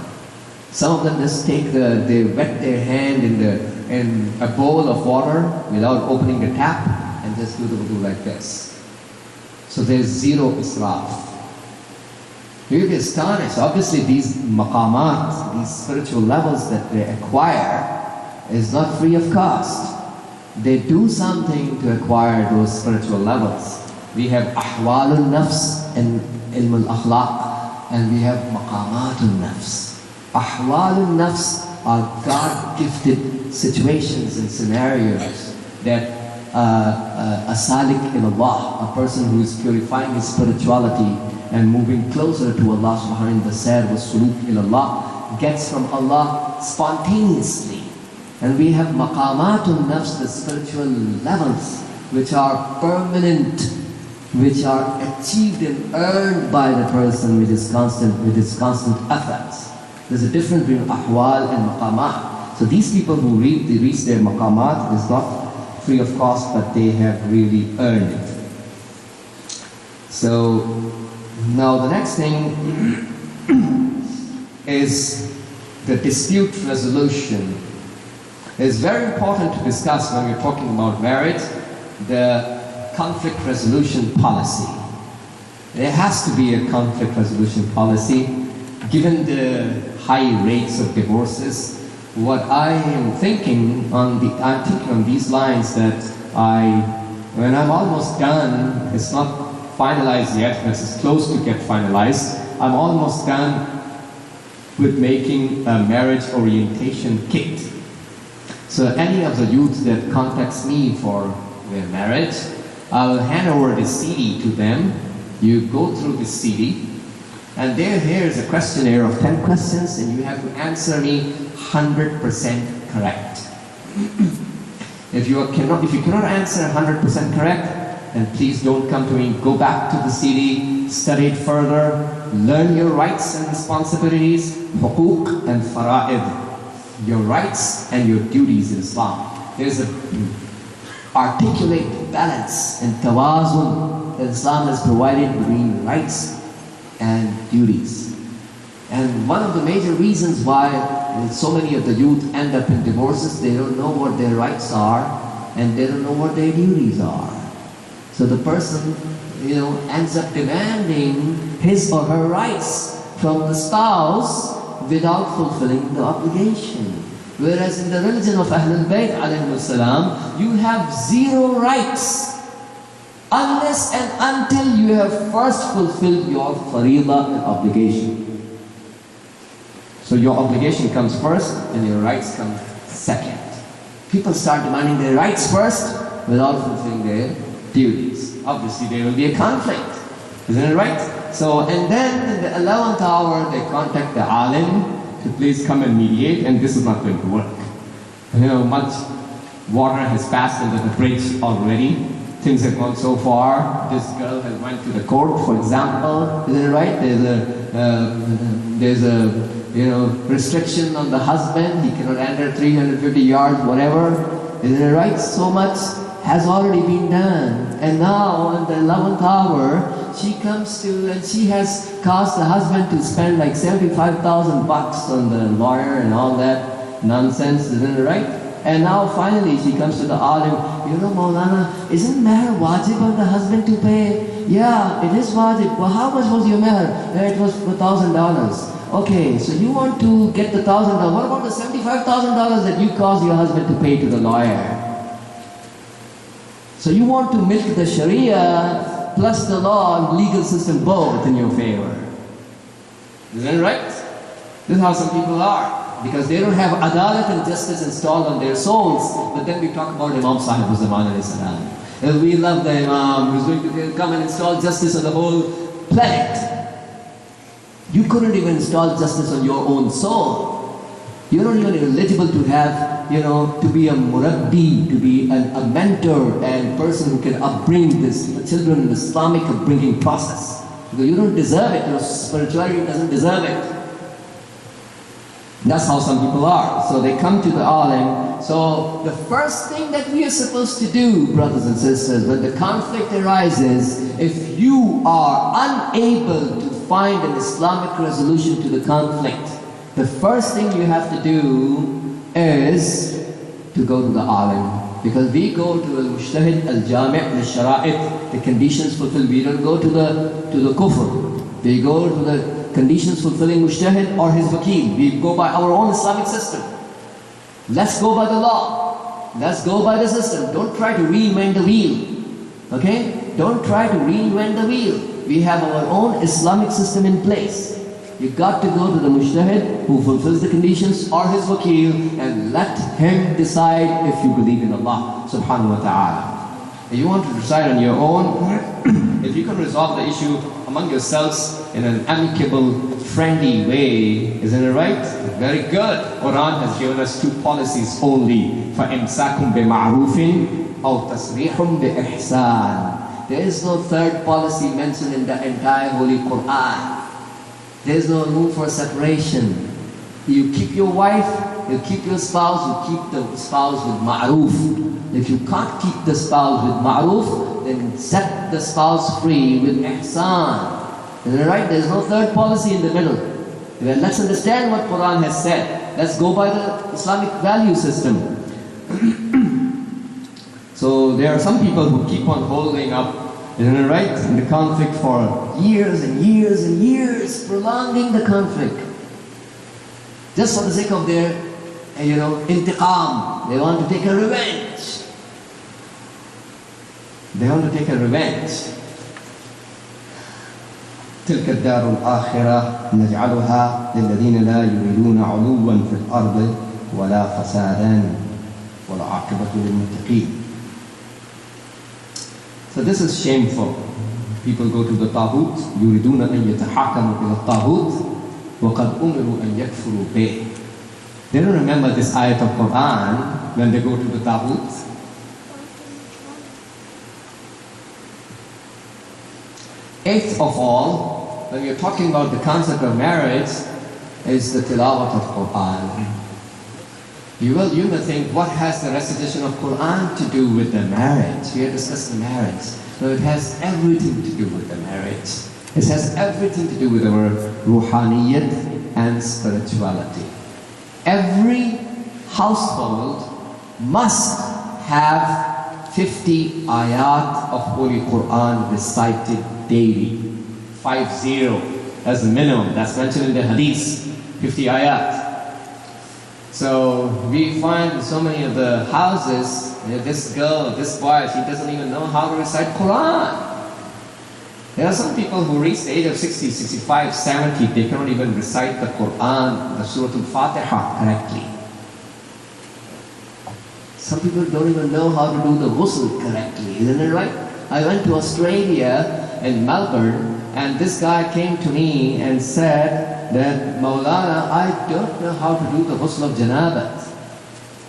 Some of them just take they wet their hand in a bowl of water without opening the tap and just do the wudu like this. So there's zero israf. You'll be astonished. Obviously these maqamat, these spiritual levels that they acquire is not free of cost. They do something to acquire those spiritual levels. We have ahwalul nafs and ilm al-akhlaq, and we have maqamatul nafs. Ahwalul nafs are God-gifted situations and scenarios that a salik ilallah, a person who is purifying his spirituality and moving closer to Allah subhanahu wa ta'ala, suluk ilallah, gets from Allah spontaneously. And we have maqamatul nafs, the spiritual levels, which are permanent, which are achieved and earned by the person with his constant efforts. There's a difference between ahwal and maqamat. So these people who reach their maqamat is not free of cost, but they have really earned it. So now the next thing is the dispute resolution. It's very important to discuss when we're talking about marriage, the conflict resolution policy. There has to be a conflict resolution policy. Given the high rates of divorces, what I am thinking I'm thinking on these lines that when I'm almost done, it's not finalized yet, but it's close to get finalized. I'm almost done with making a marriage orientation kit. So any of the youth that contacts me for their marriage, I will hand over the CD to them. You go through the CD, and here is a questionnaire of 10 questions, and you have to answer me 100% correct. If you cannot answer 100% correct, then please don't come to me. Go back to the CD, study it further, learn your rights and responsibilities, huquq and fara'id, your rights and your duties in Islam. There's a articulate balance and tawazun that Islam has provided between rights and duties. And one of the major reasons why so many of the youth end up in divorces, they don't know what their rights are and they don't know what their duties are. So the person ends up demanding his or her rights from the spouse without fulfilling the obligation. Whereas in the religion of AlBasheer alayhimus salam, you have zero rights unless and until you have first fulfilled your fariḍah and obligation. So your obligation comes first and your rights come second. People start demanding their rights first without fulfilling their duties. Obviously there will be a conflict, isn't it right? So, and then in the 11th hour they contact the alim to please come and mediate, and this is not going to work. Much water has passed under the bridge already. Things have gone so far. This girl has went to the court, for example, isn't it right? There's a restriction on the husband. He cannot enter 350 yards, whatever. Isn't it right? So much has already been done. And now, in the 11th hour, she comes to, and she has caused the husband to spend like 75,000 bucks on the lawyer and all that nonsense, isn't it right? And now finally she comes to the alim, Maulana, isn't meher wajib on the husband to pay? Yeah, it is wajib. Well, how much was your meher? It was $1,000. Okay, so you want to get the $1,000. What about the $75,000 that you caused your husband to pay to the lawyer? So you want to milk the Sharia plus the law and legal system both in your favor. Isn't it right? This is how some people are. Because they don't have adalat and justice installed on their souls. But then we talk about Imam Sahib Zaman alayhi salam. And we love the Imam who's going to come and install justice on the whole planet. You couldn't even install justice on your own soul. You're not even eligible to have, to be a murabbi, to be a mentor and person who can upbring this children in the Islamic upbringing process. Because you don't deserve it. Your spirituality doesn't deserve it. That's how some people are. So they come to the alim. So the first thing that we are supposed to do, brothers and sisters, when the conflict arises, if you are unable to find an Islamic resolution to the conflict, the first thing you have to do is to go to the alim. Because we go to al-Mujtahid, al-Jami' al-Shara'it, the conditions fulfilled. We don't go to the kufr. We go to the conditions fulfilling Mujtahid or his wakil. We go by our own Islamic system. Let's go by the law. Let's go by the system. Don't try to reinvent the wheel. Okay? Don't try to reinvent the wheel. We have our own Islamic system in place. You've got to go to the Mujtahid who fulfills the conditions or his wakil and let him decide if you believe in Allah subhanahu wa ta'ala. If you want to decide on your own, if you can resolve the issue among yourselves in an amicable, friendly way, isn't it right? Very good. Quran has given us two policies only. فَإِمْسَاكُمْ بِمَعْرُوفٍ أَوْ تَصْرِيحٌ بِإِحْسَانٍ. There is no third policy mentioned in the entire Holy Quran. There is no room for separation. You keep your wife, you keep your spouse, you keep the spouse with ma'roof. If you can't keep the spouse with ma'roof, then set the spouse free with ihsan. Isn't it right? There's no third policy in the middle. Well, let's understand what Quran has said. Let's go by the Islamic value system. So there are some people who keep on holding up, isn't it right, in the conflict for years and years and years, prolonging the conflict. Just for the sake of their, intiqam. They want to take a revenge. They want to take a revenge. تلك الدار الآخرة نجعلها للذين لا يريدون علوا في الأرض ولا فسادا والعاقبة للمتقين. So this is shameful. People go to the Taghut, يريدون أن يتحاكموا إلى الطاغوت وقد أمروا أن يكفروا به. They don't remember this ayat of Quran when they go to the Taghut. Eighth of all, when you're talking about the concept of marriage, is the tilawat of Quran. You may think, what has the recitation of Quran to do with the marriage? We are discussing marriage. No, it has everything to do with the marriage. It has everything to do with our ruhaniyat and spirituality. Every household must have 50 ayat of Holy Quran recited daily. 50. That's the minimum. That's mentioned in the hadith. 50 ayat. So we find in so many of the houses, this girl, this boy, she doesn't even know how to recite Quran. There are some people who reach the age of 60, 65, 70, they cannot even recite the Quran, the Surah Al-Fatiha correctly. Some people don't even know how to do the ghusl correctly, isn't it right? I went to Australia in Melbourne, and this guy came to me and said that, Maulana, I don't know how to do the ghusl of janabat.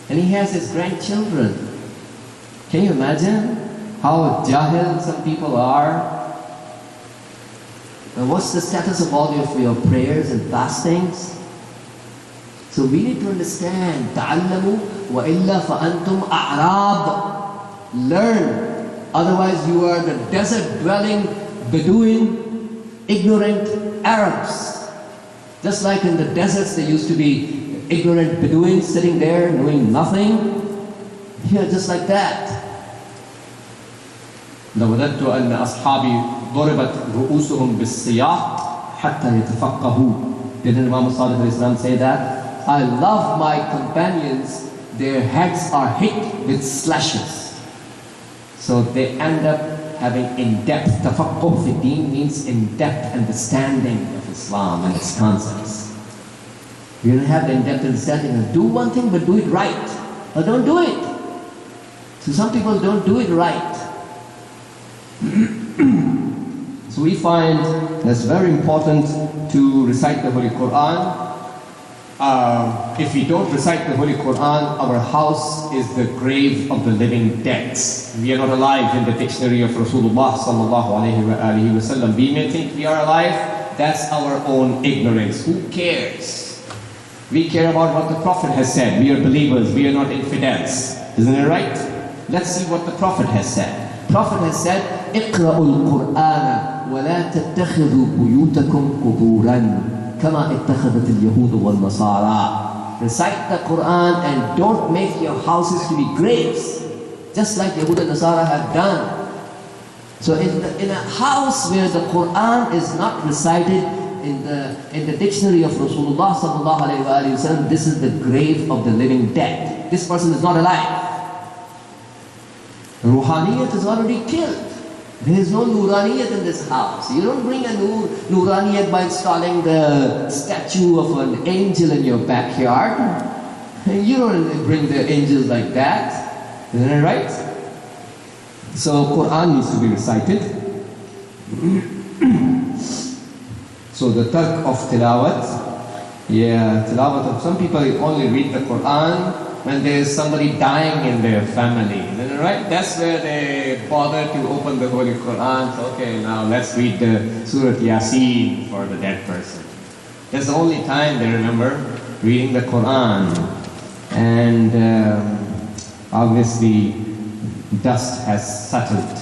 And he has his grandchildren. Can you imagine how jahil some people are? And what's the status of all of your prayers and fastings? So we need to understand, تَعَلَّمُوا وَإِلَّا فَأَنْتُمْ أَعْرَابٌ. Learn, otherwise you are the desert-dwelling Bedouin, ignorant Arabs. Just like in the deserts there used to be ignorant Bedouins sitting there knowing nothing. Here, just like that. لوددت أن أصحابي ضربت رؤوسهم بالسياط حتى يتفقهوا. Didn't Imam Sadiq al-Islam say that? I love my companions, their heads are hit with slashes. So they end up having in-depth, tafaqquh fi deen means in-depth understanding of Islam and its concepts. You don't have the in-depth understanding of do one thing but do it right. Or don't do it. So some people don't do it right. So we find it's very important to recite the Holy Quran. If we don't recite the Holy Quran, our house is the grave of the living dead. We are not alive in the dictionary of Rasulullah sallallahu alayhi wa sallam. We may think we are alive, that's our own ignorance. Who cares? We care about what the Prophet has said. We are believers, we are not infidels. Isn't it right? Let's see what the Prophet has said. Prophet has said, اقرأوا القرآن ولا تتخذوا بيوتكم قبورا كما اتخذت اليهود والنصارى. Recite the Quran and don't make your houses to be graves, just like Yahud and Nasara have done. So in a house where the Quran is not recited in the dictionary of Rasulullah sallallahu alayhi wa sallam, this is the grave of the living dead. This person is not alive. Ruhaniyat is already killed. There is no Nuraniyat in this house. You don't bring a Nuraniyat by installing the statue of an angel in your backyard. You don't bring the angels like that. Isn't it right? So Quran needs to be recited. So the tark of tilawat. Yeah, tilawat of some people only read the Quran when there is somebody dying in their family, isn't it right? That's where they bother to open the Holy Quran. So, okay, now let's read the Surah Yasin for the dead person. That's the only time they remember reading the Quran. And obviously, dust has settled.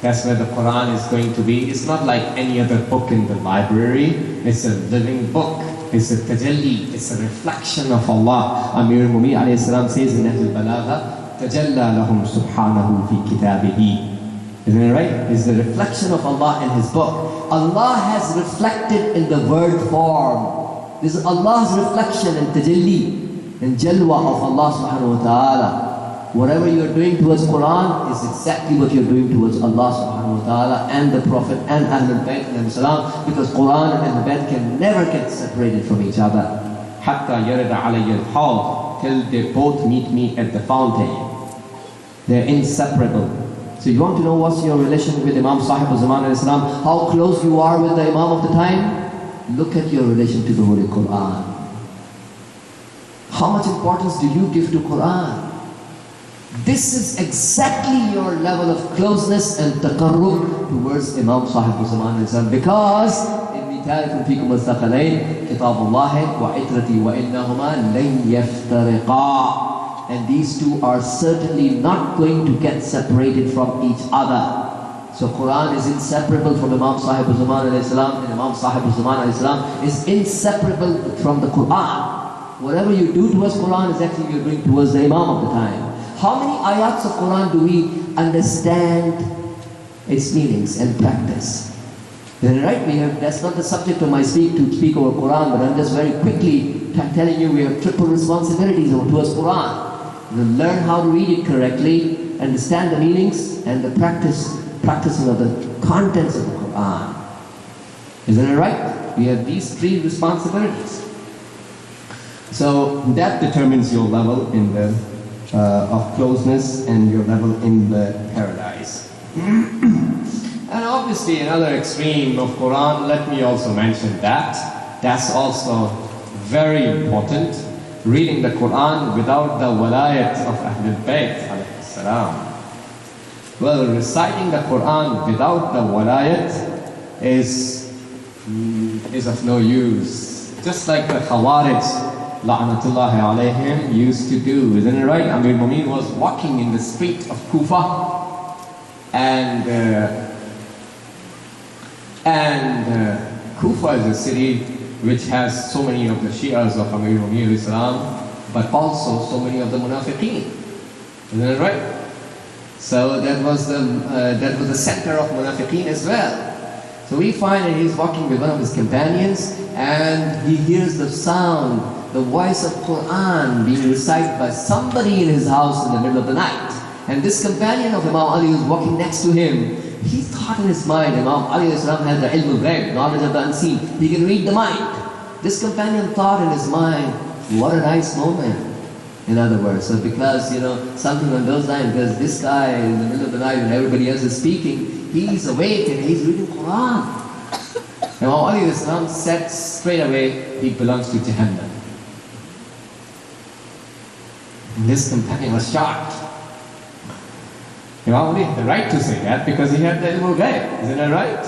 That's where the Quran is going to be. It's not like any other book in the library. It's a living book. It's a tajalli, it's a reflection of Allah. Amir al-Mu'minin alayhi salam says in Nahj al-Balagha, tajalla lahum subhanahu fi kitabihi. Isn't it right? It's the reflection of Allah in His book. Allah has reflected in the word form. This is Allah's reflection and tajalli and jalwa of Allah subhanahu wa ta'ala. Whatever you are doing towards Quran is exactly what you are doing towards Allah subhanahu wa ta'ala and the Prophet and AlBasheer and salam, because Quran and AlBasheer can never get separated from each other. Hatta yarada alayya al-hawd, till they both meet me at the fountain. They're inseparable. So you want to know what's your relation with Imam Sahib al-Zaman alayhi salam, how close you are with the Imam of the time? Look at your relation to the Holy Quran. How much importance do you give to Quran? This is exactly your level of closeness and taqarrub towards Imam Sahib al-Zaman alayhi salam, because إِنِّي تَارِكٌ فِيكُمْ الثَّقَلَيْنِ كِتَابُ اللَّهِ وَعِتْرَتِي وَإِنَّهُمَا لَنْ يَفْتَرِقَا. And these two are certainly not going to get separated from each other. So Quran is inseparable from Imam Sahib al-Zaman alayhi salam, and Imam Sahib al-Zaman alayhi salam is inseparable from the Quran. Whatever you do towards Quran is actually you're doing towards the Imam of the time. How many ayats of Quran do we understand its meanings and practice? Then, right, that's not the subject of my speak to speak over Quran, but I'm just very quickly telling you we have triple responsibilities towards Quran. To learn how to read it correctly, understand the meanings, and the practicing of the contents of the Quran. Isn't it right? We have these three responsibilities. So that determines your level in the of closeness and your level in the paradise. And obviously another extreme of Quran, let me also mention that. That's also very important. Reading the Quran without the walayat of AlBasheer alayhi salam. Well, reciting the Quran without the walayat is of no use. Just like the Khawarij, la'natullahi alayhim, used to do. Isn't it right? Amir Mu'min was walking in the street of Kufa, and Kufa is a city which has so many of the Shias of Amir Mu'min Islam, but also so many of the Munafiqeen. Isn't it right? So that was the center of Munafiqeen as well. So we find that he's walking with one of his companions, and he hears the sound, the voice of Quran being recited by somebody in his house in the middle of the night. And this companion of Imam Ali who's walking next to him, he thought in his mind, Imam Ali has the ilm al-ghaib, knowledge of the unseen. He can read the mind. This companion thought in his mind, what a nice moment. In other words, so because, something on those lines, because this guy in the middle of the night when everybody else is speaking, he's awake and he's reading Quran. Imam Ali said straight away, he belongs to Jahannam. And this companion was shocked. Imam Ali had the right to say that because he had the ilm al-ghaib, isn't that right?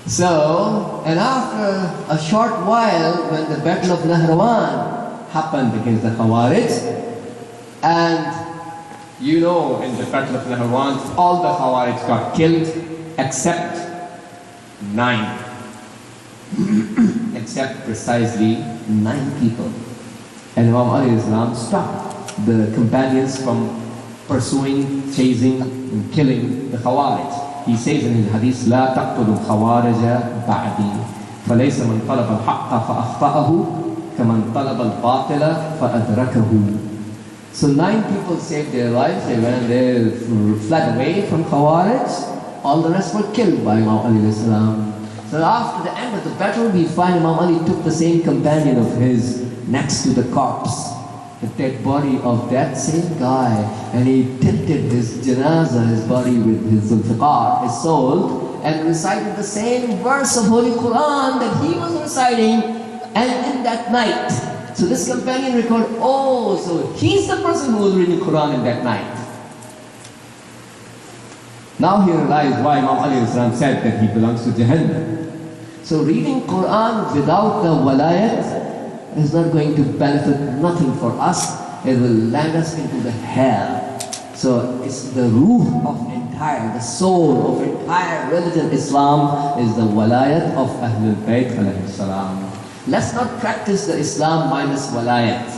So, and after a short while, when the battle of Nahrawan happened against the Khawarij, and in the battle of Nahrawan, all the Khawarij got killed except 9. Except precisely 9 people. And Imam Ali stopped the companions from pursuing, chasing, and killing the Khawarij. He says in his hadith, لا تقتلوا الخوارج بعدي فليس من طلب الحق فأخطأه كمن طلب الباطل فأدركه. So 9 people saved their lives. They fled away from Khawarij. All the rest were killed by Imam Ali salam. So after the end of the battle, we find Imam Ali took the same companion of his next to the corpse, the dead body of that same guy, and he tilted his janazah, his body with his zulfiqar, his soul, and recited the same verse of Holy Quran that he was reciting, and in that night. So this companion recalled, so he's the person who was reading Quran in that night. Now he realized why Imam Ali said that he belongs to Jahannam. So reading Quran without the walayat is not going to benefit nothing for us. It will land us into the hell. So it's the ruh of the soul of entire religion Islam is the walayat of AlBasheer alayhi salam. Let's not practice the Islam minus walayat.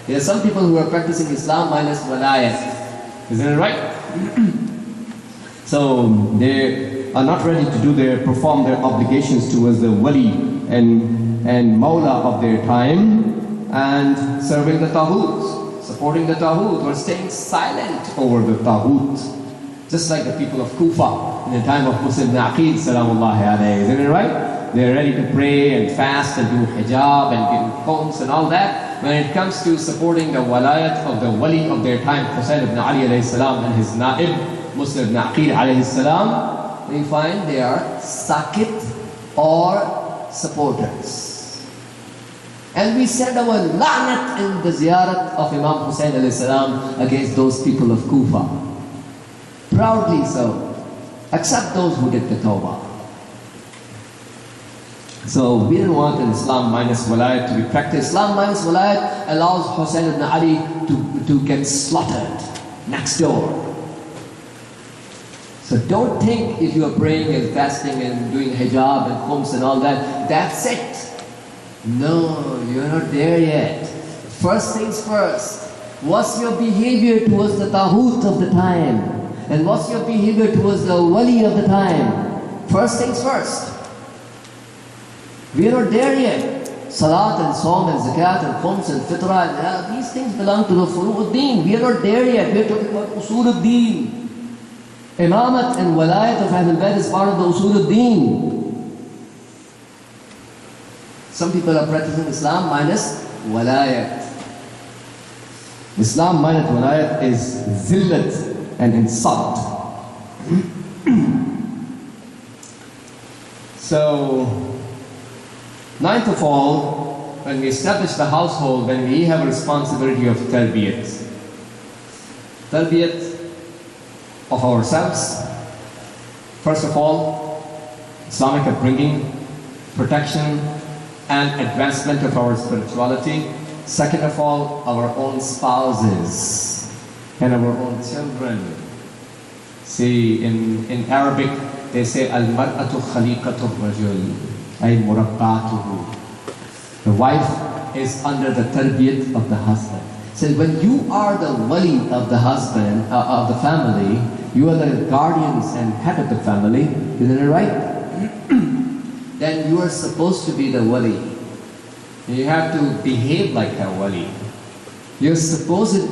There are some people who are practicing Islam minus walayat. Isn't it right? So they are not ready to perform their obligations towards the wali and mawla of their time, and serving the taghut, supporting the taghut, or staying silent over the taghut. Just like the people of Kufa in the time of Muslim ibn Aqil salamullahi alayhi. Isn't it right? They're ready to pray and fast and do hijab and give combs and all that. When it comes to supporting the walayat of the wali of their time, Husayn ibn Ali alayhi salam, and his na'ib, Muslim ibn Aqil alayhi salam, we find they are sakit or supporters. And we send our la'nat in the ziyarat of Imam Hussain alayhi salam against those people of Kufa. Proudly so, except those who did the tawbah. So we don't want an Islam minus walayat to be practiced. Islam minus walayat allows Hussain ibn Ali to get slaughtered next door. So don't think if you are praying and fasting and doing hijab and khums and all that, that's it. No, you're not there yet. First things first. What's your behavior towards the taghut of the time? And what's your behavior towards the wali of the time? First things first. We are not there yet. Salat and Saum and Zakat and Khums and Fitrah and these things belong to the Furu'ud-Din. We are not there yet. We are talking about Usul-ud-Din. Imamat and Walayat of Ahlulbayt is part of the Usul-ud-Din. Some people are practicing Islam minus Walayat. Islam minus Walayat is zillat and insult. So, ninth of all, when we establish the household, when we have a responsibility of tarbiyat. Tarbiyat of ourselves. First of all, Islamic upbringing, protection and advancement of our spirituality. Second of all, our own spouses and our own children. See, in Arabic, they say, Al-mar'atu khaliqatu rajul, ay murabbatuhu. The wife is under the tarbiyat of the husband. So when you are the wali of the husband, of the family, you are the guardians and head of the family, isn't it right? Then you are supposed to be the wali. You have to behave like a wali. You're supposed to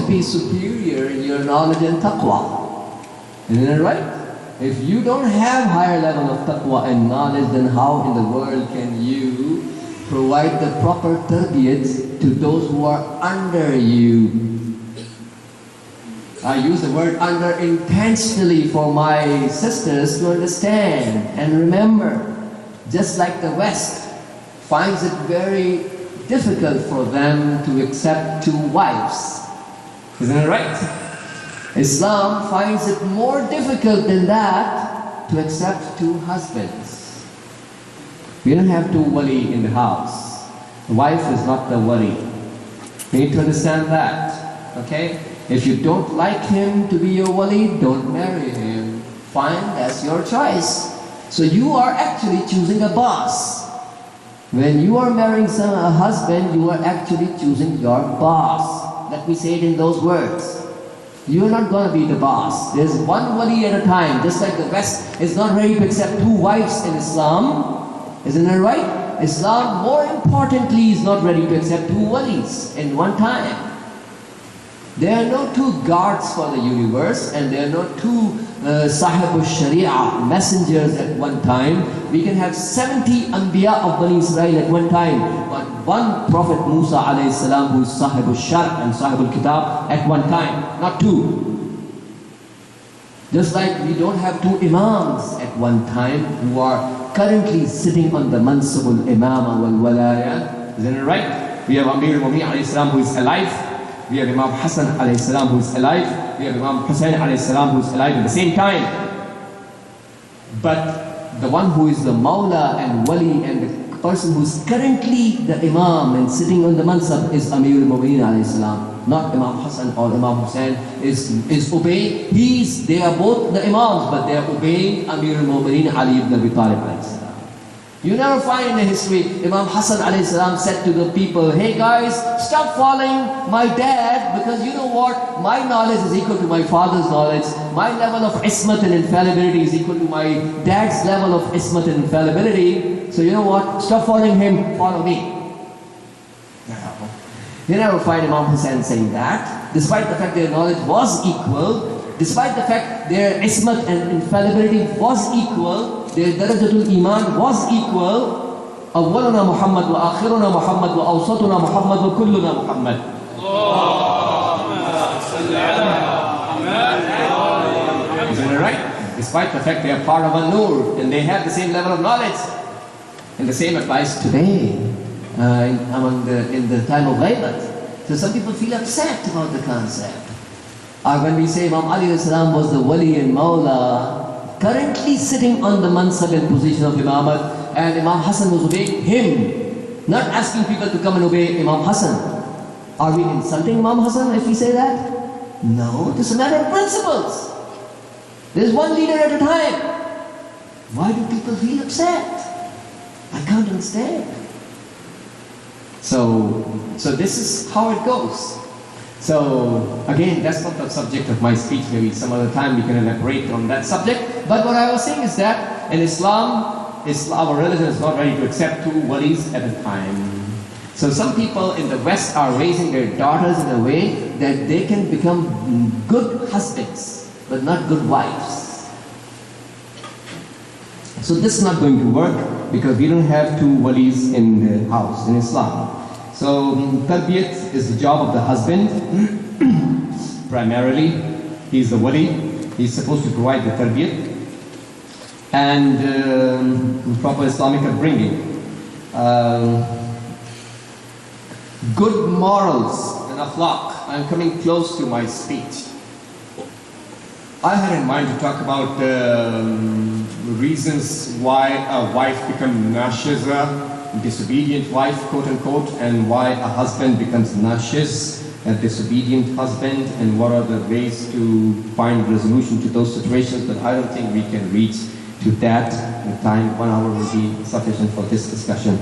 be superior in your knowledge and taqwa. Isn't it right? If you don't have higher level of taqwa and knowledge, then how in the world can you provide the proper tarbiyat to those who are under you? I use the word under intentionally for my sisters to understand and remember. Just like the West finds it very difficult for them to accept two wives. Isn't it right? Islam finds it more difficult than that to accept two husbands. We don't have two wali in the house. The wife is not the wali. We need to understand that. Okay? If you don't like him to be your wali, don't marry him. Fine, that's your choice. So you are actually choosing a boss. When you are marrying a husband, you are actually choosing your boss. Let me say it in those words. You are not going to be the boss. There's one wali at a time. Just like the West is not ready to accept two wives in Islam. Isn't that right? Islam, more importantly, is not ready to accept two walis in one time. There are no two guards for the universe, and there are no two Sahib al-Sharia messengers at one time. We can have 70 Anbiya of Bani Israel at one time, but one Prophet Musa alayhi salam who is Sahib al-Shar and Sahib al-Kitab at one time, not two. Just like we don't have two Imams at one time who are currently sitting on the Mansab al-Imama wal-Walaya. Isn't it right? We have Amir al-Mu'minin alayhi salam who is alive. We have Imam Hassan alayhi salam who is alive. We have Imam Hussain alayhi salam who is alive at the same time. But the one who is the Mawla and Wali and the person who is currently the Imam and sitting on the Mansab is Amir al-Mu'minin alayhi salam. Not Imam Hassan or Imam Hussain is obeying. They are both the Imams, but they are obeying Amir al-Mu'minin Ali ibn Abi Talib alayhi salam. You never find in the history, Imam Hassan alayhi salam said to the people, hey guys, stop following my dad, because you know what? My knowledge is equal to my father's knowledge. My level of ismat and infallibility is equal to my dad's level of ismat and infallibility. So you know what? Stop following him, follow me. No. You never find Imam Hussain saying that. Despite the fact their knowledge was equal, despite the fact their ismat and infallibility was equal, their darajatul iman was equal. أولنا محمد وآخرنا محمد وأوسطنا محمد وكلنا محمد. Isn't it right? Despite the fact they are part of a nur and they have the same level of knowledge. And the same applies today in the time of ghaibat. So some people feel upset about the concept. When we say Imam Ali salam was the wali and mawla, currently sitting on the mansab and position of imamat, and Imam Hassan was obeying him, not asking people to come and obey Imam Hassan. Are we insulting Imam Hassan if we say that? No, it's a matter of principles. There's one leader at a time. Why do people feel upset? I can't understand. So this is how it goes. So again, that's not the subject of my speech. Maybe some other time we can elaborate on that subject. But what I was saying is that in Islam, our religion is not ready to accept 2 walis at a time. So some people in the West are raising their daughters in a way that they can become good husbands, but not good wives. So this is not going to work because we don't have 2 walis in the house in Islam. So tarbiyat is the job of the husband. Primarily, he's the wali. He's supposed to provide the tarbiyat and proper Islamic upbringing. Good morals and akhlaq. I'm coming close to my speech. I had in mind to talk about reasons why a wife becomes nashiza, disobedient wife, quote unquote, and why a husband becomes nashiz, a disobedient husband, and what are the ways to find resolution to those situations. But I don't think we can reach to that in time. 1 hour will be sufficient for this discussion.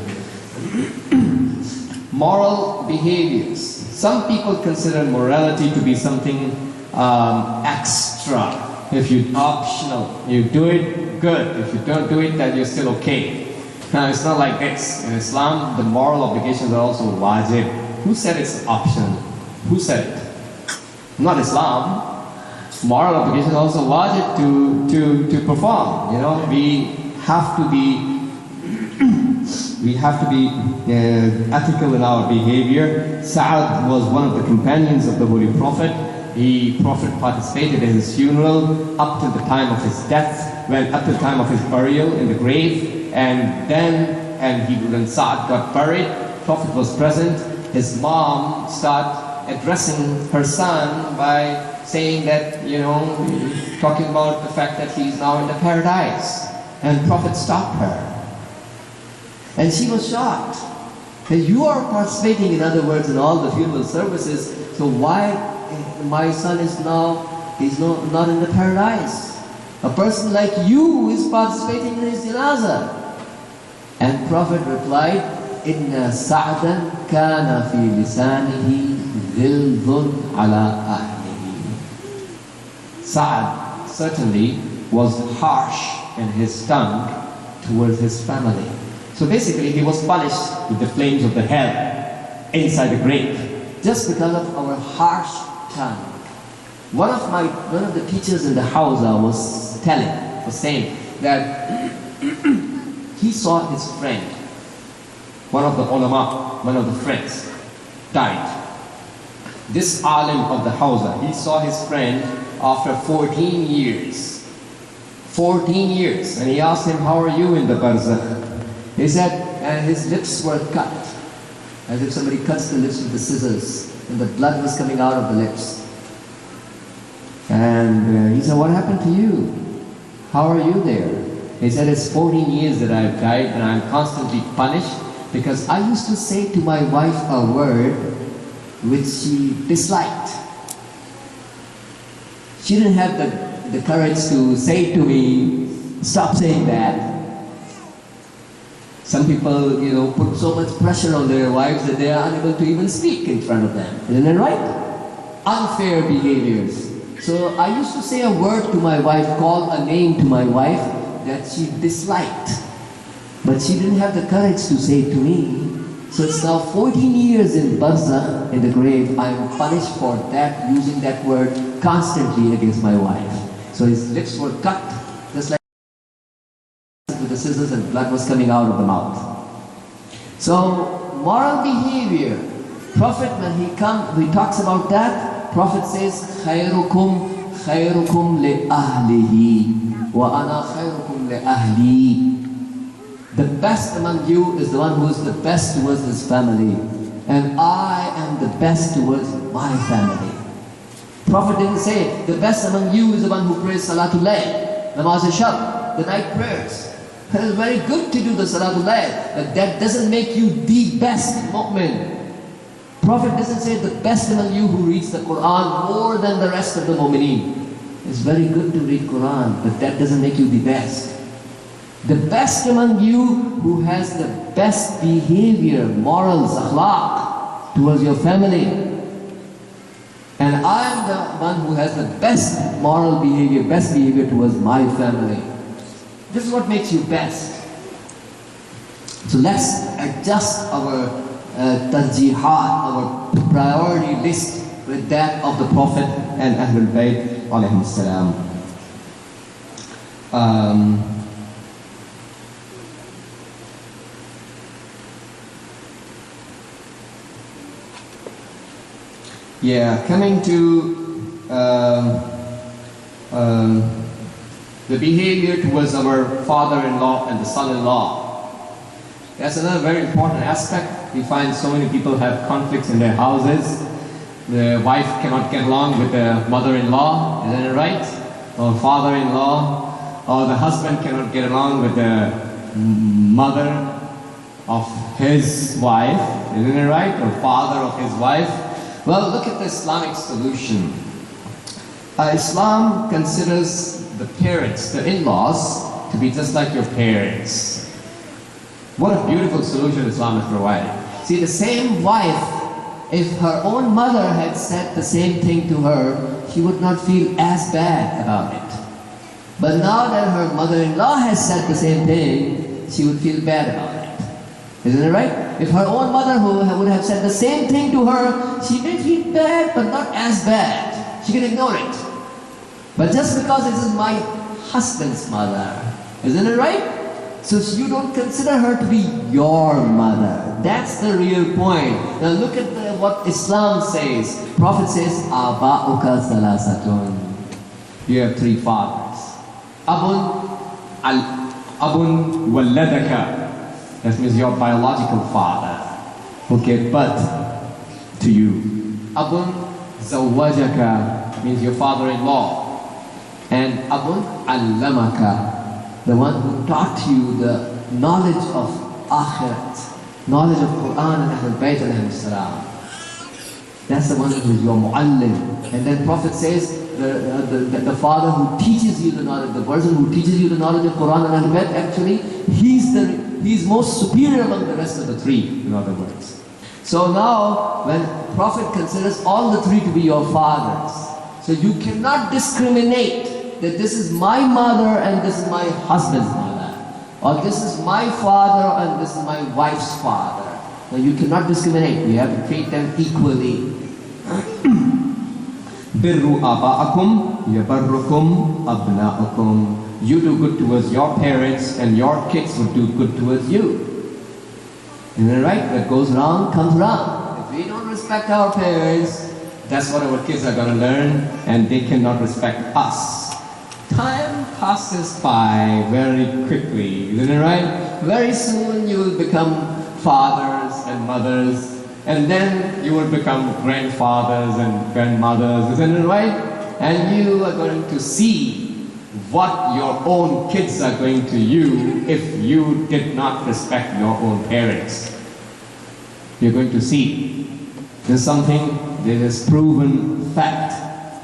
Moral behaviors. Some people consider morality to be something extra. If you're optional, you do it, good. If you don't do it, then you're still okay. Now, it's not like this. In Islam, the moral obligations are also wajib. Who said it's optional? Who said it? Not Islam. Moral obligations are also wajib to perform. You know, we have to be ethical in our behavior. Sa'ad was one of the companions of the Holy Prophet. The Prophet participated in his funeral up till the time of his death, up till the time of his burial in the grave, and when Sa'ad got buried, Prophet was present. His mom started addressing her son by saying that, talking about the fact that he's now in the paradise. And Prophet stopped her. And she was shocked. And you are participating, in other words, in all the funeral services, so why my son is he's not in the paradise? A person like you is participating in his janazah. And Prophet replied, Inna Sa'dan kana fi lisanihi dhilzun ala ahlihi. Sa'ad certainly was harsh in his tongue towards his family. So basically, he was punished with the flames of the hell inside the grave, just because of our harsh tongue. One of the teachers in the house was saying that he saw his friend, one of the ulama, one of the friends, died. This alim of the Hawza, he saw his friend after 14 years. 14 years. And he asked him, how are you in the barzakh? He said, and his lips were cut, as if somebody cuts the lips with the scissors, and the blood was coming out of the lips. And he said, what happened to you? How are you there? He said, it's 14 years that I've died, and I'm constantly punished, because I used to say to my wife a word which she disliked. She didn't have the courage to say to me, stop saying that. Some people, put so much pressure on their wives that they are unable to even speak in front of them. Isn't that right? Unfair behaviors. So I used to say a word to my wife, call a name to my wife that she disliked. But she didn't have the courage to say it to me. So it's now 14 years in barzakh, in the grave. I'm punished for that, using that word constantly against my wife. So his lips were cut, just like with the scissors, and blood was coming out of the mouth. So moral behavior. Prophet, when he talks about that, Prophet says, خيركم خيركم لأهله وأنا خيركم لأهلي. The best among you is the one who is the best towards his family, and I am the best towards my family. Prophet didn't say, the best among you is the one who prays Salatul Layl, Namaz al-Shab, the night prayers. It is very good to do the Salatul Layl, but that doesn't make you the best mu'min. Prophet doesn't say the best among you who reads the Quran more than the rest of the mu'mineen. It's very good to read Quran, but that doesn't make you the best. The best among you who has the best behavior, morals, akhlaq towards your family. And I am the one who has the best moral behavior, best behavior towards my family. This is what makes you best. So let's adjust our tarjihat, our priority list with that of the Prophet and AlBasheer alayhi salam. Coming to the behavior towards our father-in-law and the son-in-law. That's another very important aspect. We find so many people have conflicts in their houses. The wife cannot get along with the mother-in-law, isn't it right? Or father-in-law, or the husband cannot get along with the mother of his wife, isn't it right? Or father of his wife. Well, look at the Islamic solution. Islam considers the parents, the in-laws, to be just like your parents. What a beautiful solution Islam has provided. See, the same wife, if her own mother had said the same thing to her, she would not feel as bad about it. But now that her mother-in-law has said the same thing, she would feel bad about it. Isn't it right? If her own mother would have said the same thing to her, she may feel bad, but not as bad. She can ignore it. But just because this is my husband's mother, isn't it right? So you don't consider her to be your mother. That's the real point. Now look at what Islam says. Prophet says, Aba'uka salasatun. You have three fathers. Abun walladaka. That means your biological father who gave birth to you. Abun zawajaka means your father-in-law. And Abun allamaka, the one who taught you the knowledge of akhirat, knowledge of Quran and AlBasheer alayhi salam. That's the one who is your muallim. And then Prophet says, the father who teaches you the knowledge, the person who teaches you the knowledge of Quran and AlBasheer, actually, he's most superior among the rest of the three, in other words. So now, when Prophet considers all the three to be your fathers, so you cannot discriminate that this is my mother and this is my husband's mother, or this is my father and this is my wife's father. Now you cannot discriminate. You have to treat them equally. Birru aba'akum yabarrukum abna'akum. You do good towards your parents and your kids will do good towards you. Isn't it right? What goes round comes round. If we don't respect our parents, that's what our kids are going to learn, and they cannot respect us. Time passes by very quickly, isn't it right? Very soon you will become fathers and mothers, and then you will become grandfathers and grandmothers, isn't it right? And you are going to see what your own kids are going to you if you did not respect your own parents. You're going to see. This is something that is proven fact.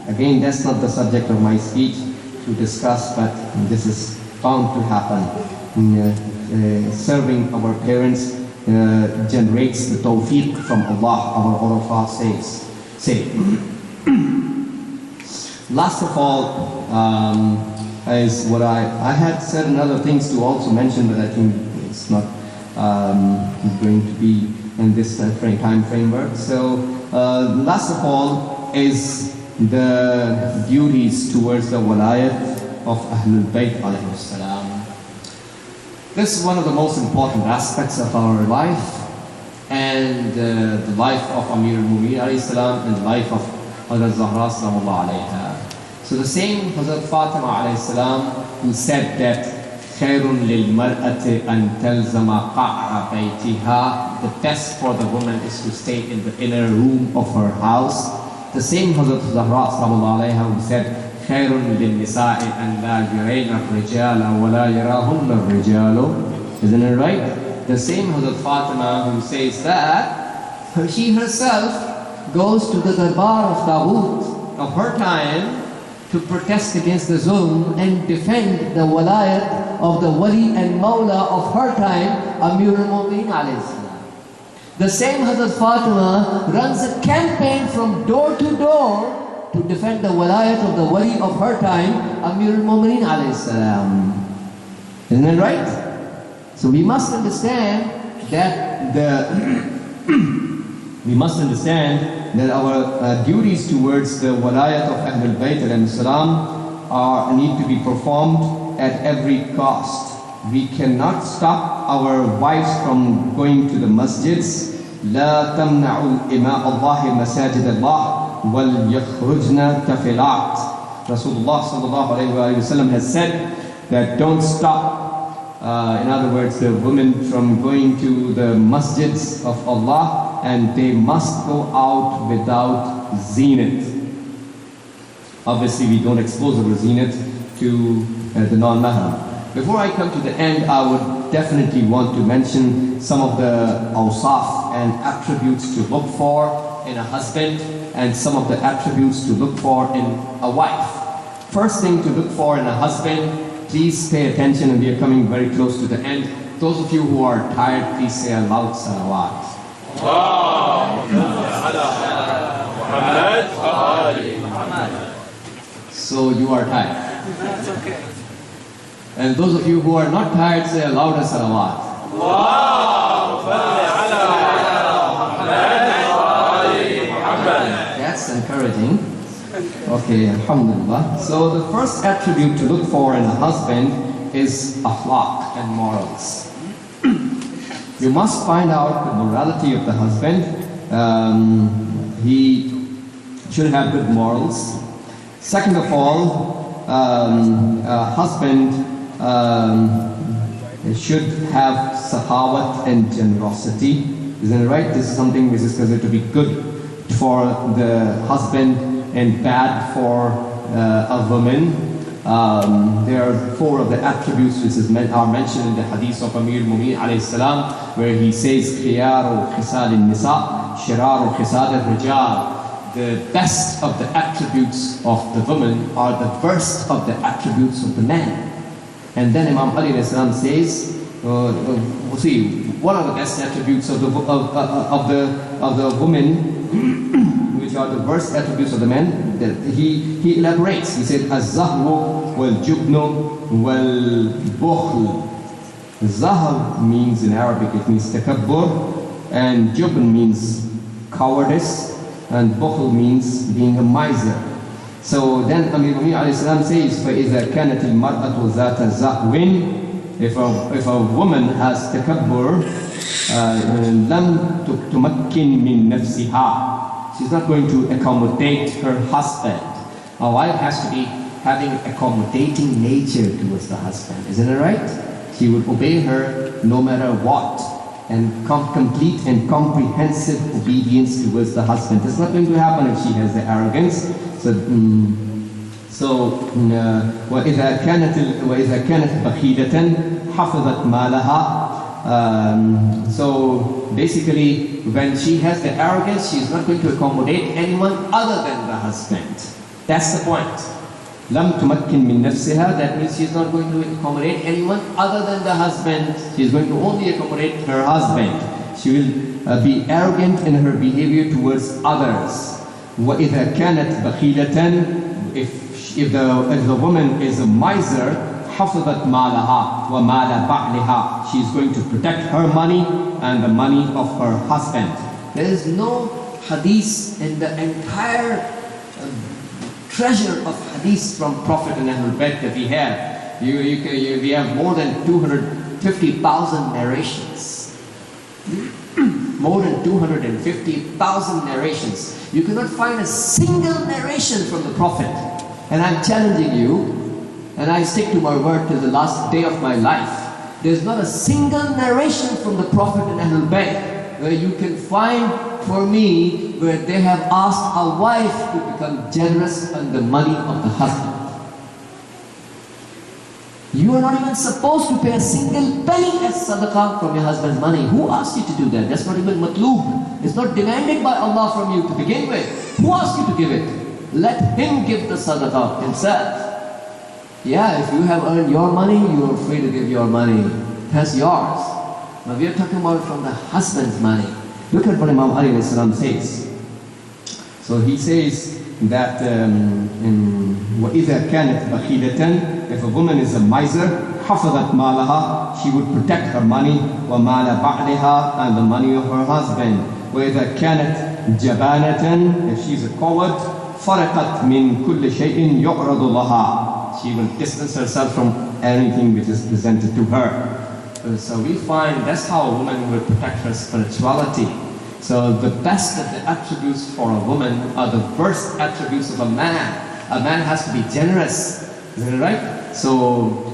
Again, that's not the subject of my speech to discuss, but this is bound to happen. Serving our parents generates the tawfiq from Allah, our ulama say. Last of all, is what I had certain other things to also mention, but I think it's not going to be in this time framework. So last of all is the duties towards the walayat of AlBasheer alayhi salam. This is one of the most important aspects of our life, and the life of Amir al-Mu'mineen alayhi salam and the life of Hazrat Zahra sallallahu alayha. So the same Hazrat Fatima alayhi salam who said that خَيْرٌ لِلْمَرْأَةِ أَن تَلْزَمَ قَعْرَ بَيْتِهَا. The best for the woman is to stay in the inner room of her house. The same Hazrat Zahra sallallahu alayha who said خَيْرٌ لِلنِّسَاءِ أَن لَا يُرَيْنَ الرِّجَالَ وَلَا يَرَاهُنَّ الرِّجَالُ. Isn't it right? The same Hazrat Fatima who says that she herself goes to the darbar of Taghut of her time to protest against the zulm and defend the walayat of the wali and mawla of her time, Amir al-Mu'mineen alayhi salam. The same Hazrat Fatima runs a campaign from door to door to defend the walayat of the wali of her time, Amir al-Mu'mineen alayhi salam. Isn't that right? So we must understand that our duties towards the walayat of AlBasheer alayhi salam need to be performed at every cost. We cannot stop our wives from going to the masjids. لا تمنعوا إماء الله مساجد الله وليخرجن تفلات. Rasulullah sallallahu alayhi wa sallam has said that don't stop, in other words, the women from going to the masjids of Allah, and they must go out without zinat. Obviously, we don't expose our zinat to the non-mahram. Before I come to the end, I would definitely want to mention some of the awsaf and attributes to look for in a husband, and some of the attributes to look for in a wife. First thing to look for in a husband, please pay attention, and we are coming very close to the end. Those of you who are tired, please say a loud salawat. So you are tired. That's okay. And those of you who are not tired, say a louder salawat. That's encouraging. Okay, alhamdulillah. So the first attribute to look for in a husband is akhlaq and morals. You must find out the morality of the husband. He should have good morals. Second of all, a husband should have sakhawat and generosity. Isn't it right? This is something which is considered to be good for the husband and bad for a woman. There are four of the attributes which are mentioned in the hadith of Amir al-Mu'mineen alayhi salam, where he says, khiyaru khisal al-nisa, shiraru khisal al-rijal. The best of the attributes of the woman are the worst of the attributes of the man. And then Imam Ali alayhi salam says, see, one of the best attributes of the woman, which are the worst attributes of the man, that he elaborates. He said, az-zahru wal-jubnu wal-bukhl. Zahr means in Arabic, it means takabbur, and jubn means cowardice, and bukhl means being a miser. So then Amir al-Mu'mineen alayhi salam says, فَإِذَا كَانَتِ الْمَرْأَةُ ذَاتَ زَهْوٍ. If a woman has takabbur, لَمْ تُمَكِّنْ مِنْ نَفْسِهَا. She's not going to accommodate her husband. A wife has to be having accommodating nature towards the husband. Isn't it right? She would obey her no matter what, and complete and comprehensive obedience towards the husband. That's not going to happen if she has the arrogance. وَإِذَا كَانَتْ بَخِيلَةً حَفِظَتْ مَالَهَا. So basically, when she has the arrogance, she's not going to accommodate anyone other than the husband. That's the point. لَمْ تُمَكِّنْ مِنْ نَفْسِهَا. That means she's not going to accommodate anyone other than the husband. She's going to only accommodate her husband. She will be arrogant in her behavior towards others. وَإِذَا كَانَتْ بَخِيلَةً. If the woman is a miser, حَفِظَتْ مَالَهَا وَمَالَ بَعْلِهَا. She's going to protect her money and the money of her husband. There is no hadith in the entire treasure of hadiths from Prophet and AlBasheer that we have. We have more than 250,000 narrations. More than 250,000 narrations. You cannot find a single narration from the Prophet. And I'm challenging you, and I stick to my word till the last day of my life. There's not a single narration from the Prophet and AlBasheer where you can find for me where they have asked a wife to become generous on the money of the husband. You are not even supposed to pay a single penny as sadaqah from your husband's money. Who asked you to do that? That's not even matloob. It's not demanded by Allah from you to begin with. Who asked you to give it? Let him give the sadaqah himself. Yeah, if you have earned your money, you are free to give your money. That's yours. But we are talking about from the husband's money. Look at what Imam Ali says. So he says that وَإِذَا كَانَتْ بَخِيلَةً, if a woman is a miser, حَفَظَتْ مَالَهَا, she would protect her money, وَمَالَ بَعْلِهَا, and the money of her husband. وَإِذَا كَانَتْ جَبَانَةً, if she's a coward, فَرَقَتْ مِنْ كُلِّ شَيْءٍ يُعْرَضُ لَهَا, she will distance herself from anything which is presented to her. So we find that's how a woman will protect her spirituality. So the best of the attributes for a woman are the worst attributes of a man. A man has to be generous, isn't it right? So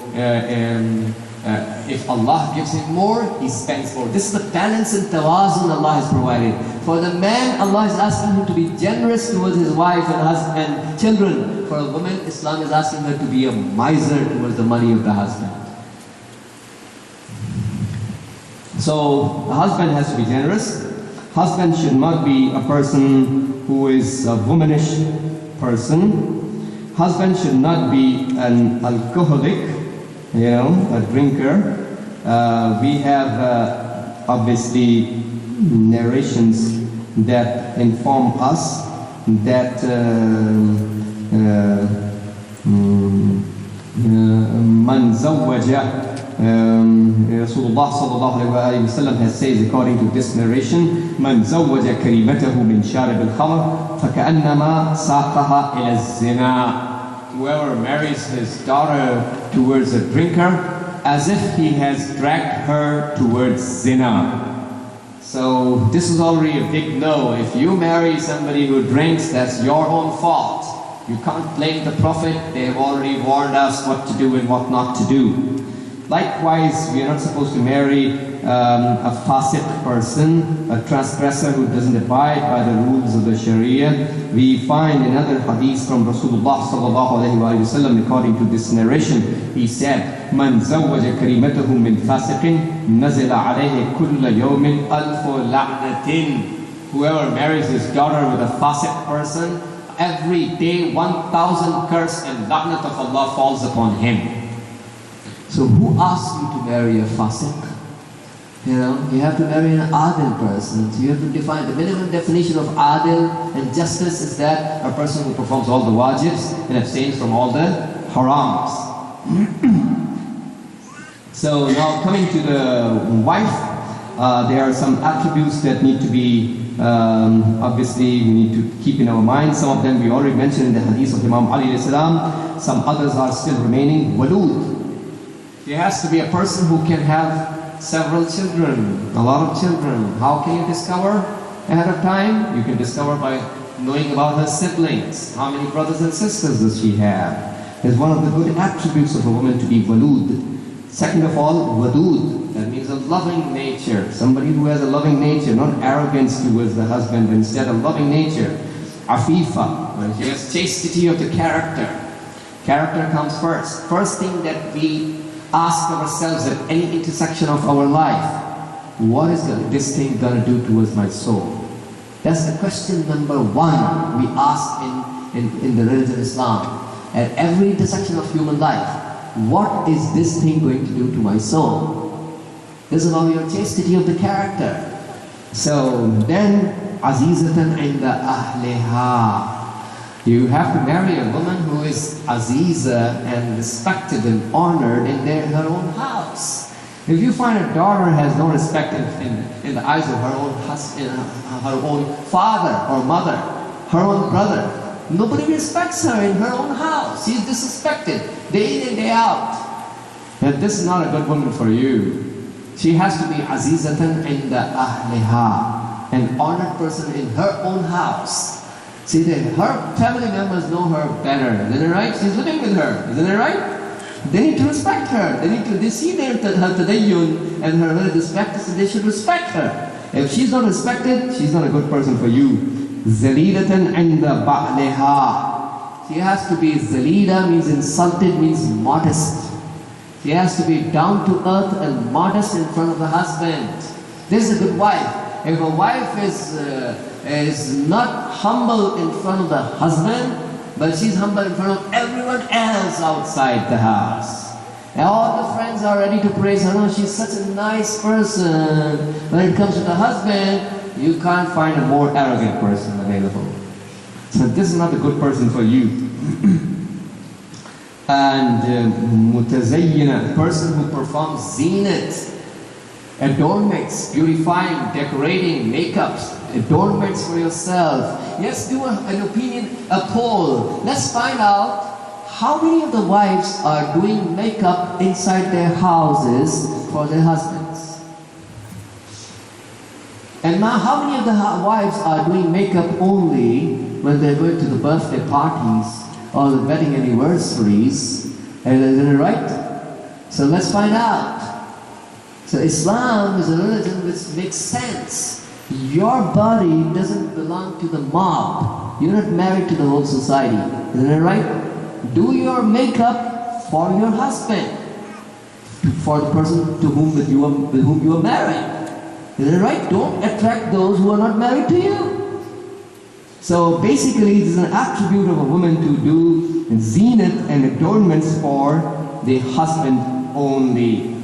if Allah gives him more, he spends more. This is the balance and tawazun Allah has provided. For the man, Allah is asking him to be generous towards his wife and husband and children. For a woman, Islam is asking her to be a miser towards the money of the husband. So the husband has to be generous. Husband should not be a person who is a womanish person. Husband should not be an alcoholic, a drinker. We have obviously narrations that inform us that man zawwaja, Rasulullah sallallahu alayhi wa sallam has said, according to this narration, man zawwaja karimatahu min sharib al-khamr faka'annama saqaha ila zina. Whoever marries his daughter towards a drinker, as if he has dragged her towards zina. So this is already a big no. If you marry somebody who drinks, that's your own fault. You can't blame the Prophet. They have already warned us what to do and what not to do. Likewise, we are not supposed to marry a fasiq person, a transgressor who doesn't abide by the rules of the Sharia. We find another hadith from Rasulullah sallallahu alayhi wa sallam, according to this narration. He said, "Man zawwaja karimatahu min fasiqin, nazala alayhi kulla yawmin alfu la'natin." Whoever marries his daughter with a fasiq person, every day 1,000 curse and la'nat of Allah falls upon him. So who asks you to marry a fasiq? You have to marry an adil person. So you have to define the minimum definition of adil and justice is that a person who performs all the wajibs and abstains from all the harams. So now coming to the wife, there are some attributes that need to be obviously we need to keep in our mind. Some of them we already mentioned in the hadith of Imam Ali alayhi salam. Some others are still remaining. Walud. There has to be a person who can have several children, a lot of children. How can you discover ahead of time? You can discover by knowing about her siblings. How many brothers and sisters does she have? It's one of the good attributes of a woman to be walud. Second of all, wadud. That means a loving nature. Somebody who has a loving nature, not arrogance towards the husband, but instead a loving nature. Afifa. When she has chastity of the character. Character comes first. First thing that we ask ourselves at any intersection of our life, what is this thing going to do towards my soul? That's the question number one we ask in the religion of Islam. At every intersection of human life, what is this thing going to do to my soul? This is about your chastity of the character. So then, azizatan inda ahliha. You have to marry a woman who is aziza and respected and honored in her own house. If you find a daughter has no respect in the eyes of her own husband, her own father or mother, her own brother, nobody respects her in her own house. She's disrespected day in and day out. That this is not a good woman for you. She has to be azizatan inda ahliha, an honored person in her own house. See, her family members know her better, isn't it right? She's living with her, isn't it right? They need to respect her. They see her tadayyun and her religious practice, and they should respect her. If she's not respected, she's not a good person for you. Zalilatan inda ba'liha. She has to be zalila, means insulted, means modest. She has to be down to earth and modest in front of the husband. This is a good wife. If a wife is not humble in front of the husband, but she's humble in front of everyone else outside the house. And all the friends are ready to praise her. No, she's such a nice person. When it comes to the husband, you can't find a more arrogant person available. So this is not a good person for you. And mutazayyina, a person who performs zinat, adornments, purifying, decorating, makeups, adornments for yourself. Yes, do an opinion, a poll. Let's find out how many of the wives are doing makeup inside their houses for their husbands. And now how many of the wives are doing makeup only when they're going to the birthday parties or the wedding anniversaries? Isn't it right? So let's find out. So Islam is a religion which makes sense. Your body doesn't belong to the mob. You're not married to the whole society. Isn't it right? Do your makeup for your husband, for the person to whom with whom you are married. Isn't it right? Don't attract those who are not married to you. So basically, it is an attribute of a woman to do zinat and adornments for the husband only.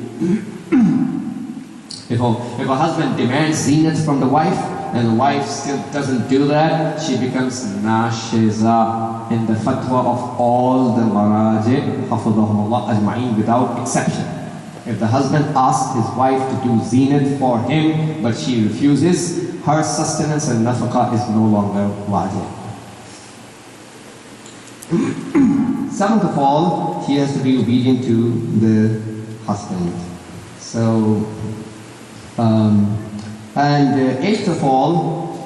If a husband demands zinat from the wife, and the wife still doesn't do that, she becomes nashiza in the fatwa of all the maraji, hafidhahumullah ajma'in, without exception. If the husband asks his wife to do zinat for him, but she refuses, her sustenance and nafaqah is no longer wajib. Seventh of all, she has to be obedient to the husband. So, eighth of all,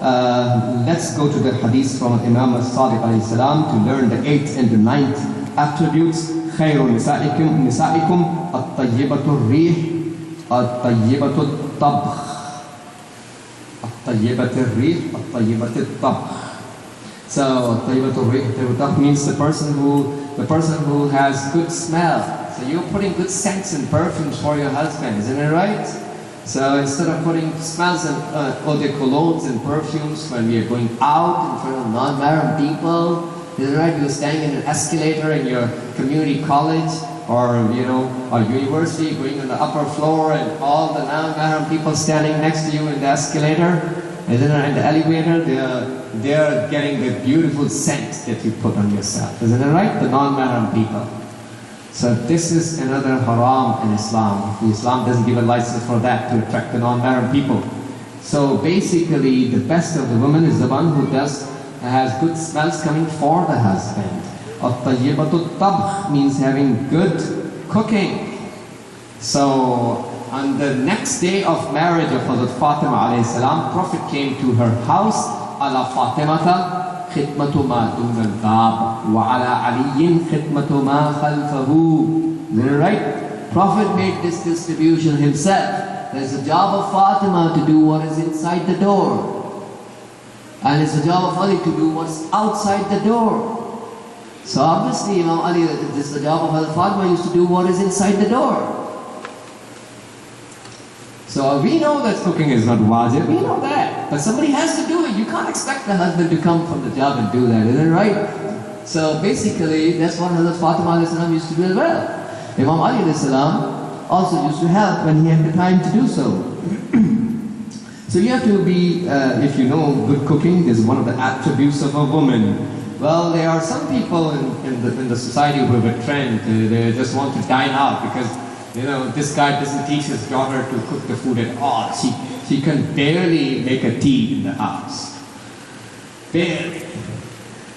let's go to the hadith from Imam al-Sadiq alayhi salam to learn the eighth and the ninth attributes. خير نسائكم الطيبة الريح الطيبة الطبخ الطيبة الريح الطيبة الطبخ. So الطيبة الريح الطيبة الطبخ means the person who has good smell. So you're putting good scents and perfumes for your husband, isn't it right? So instead of putting smells and eau de colognes and perfumes when we are going out in front of non-mahram people, is it right? You're standing in an escalator in your community college or or university, going on the upper floor, and all the non-mahram people standing next to you in the escalator, and then in the elevator, they're getting the beautiful scent that you put on yourself. Isn't it right? The non-mahram people. So this is another haram in Islam. Islam doesn't give a license for that, to attract the non-mahram people. So basically, the best of the woman is the one who has good smells coming for the husband. At-tayyibatu tabkh means having good cooking. So on the next day of marriage of Hazrat Fatima alayhi salam, Prophet came to her house. Ala Fatimata khidmatu ma dun al-bab wa ala aliyin khidmatu ma khalfahu. Is that right? Prophet made this distribution himself. There's a job of Fatima to do what is inside the door. And it's the job of Ali to do what's outside the door. So obviously, Imam Ali, this is the job of Fatima, used to do what is inside the door. So we know that cooking is not wajib, we know that. But somebody has to do it. You can't expect the husband to come from the job and do that, isn't it right? So basically, that's what Hazrat Fatima used to do as well. Imam Ali also used to help when he had the time to do so. So you have to be, if you know good cooking, is one of the attributes of a woman. Well, there are some people in the society who have a trend. They just want to dine out because, this guy doesn't teach his daughter to cook the food at all. She can barely make a tea in the house. Barely.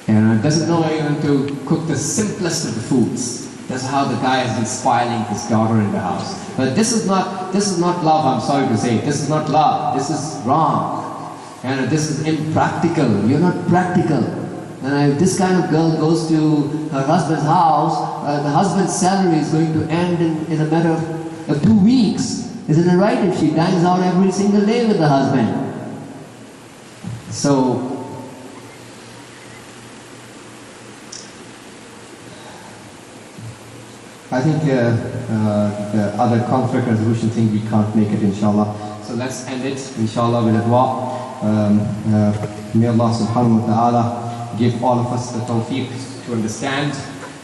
And doesn't know even to cook the simplest of the foods. That's how the guy has been spoiling his daughter in the house. But this is not love, I'm sorry to say. This is not love. This is wrong. And this is impractical. You're not practical. And if this kind of girl goes to her husband's house, the husband's salary is going to end in a matter of 2 weeks. Isn't it right? If she dines out every single day with the husband. So, I think the other conflict resolution thing, we can't make it, inshallah. So let's end it, inshallah, with a dua. May Allah subhanahu wa ta'ala give all of us the tawfiq to understand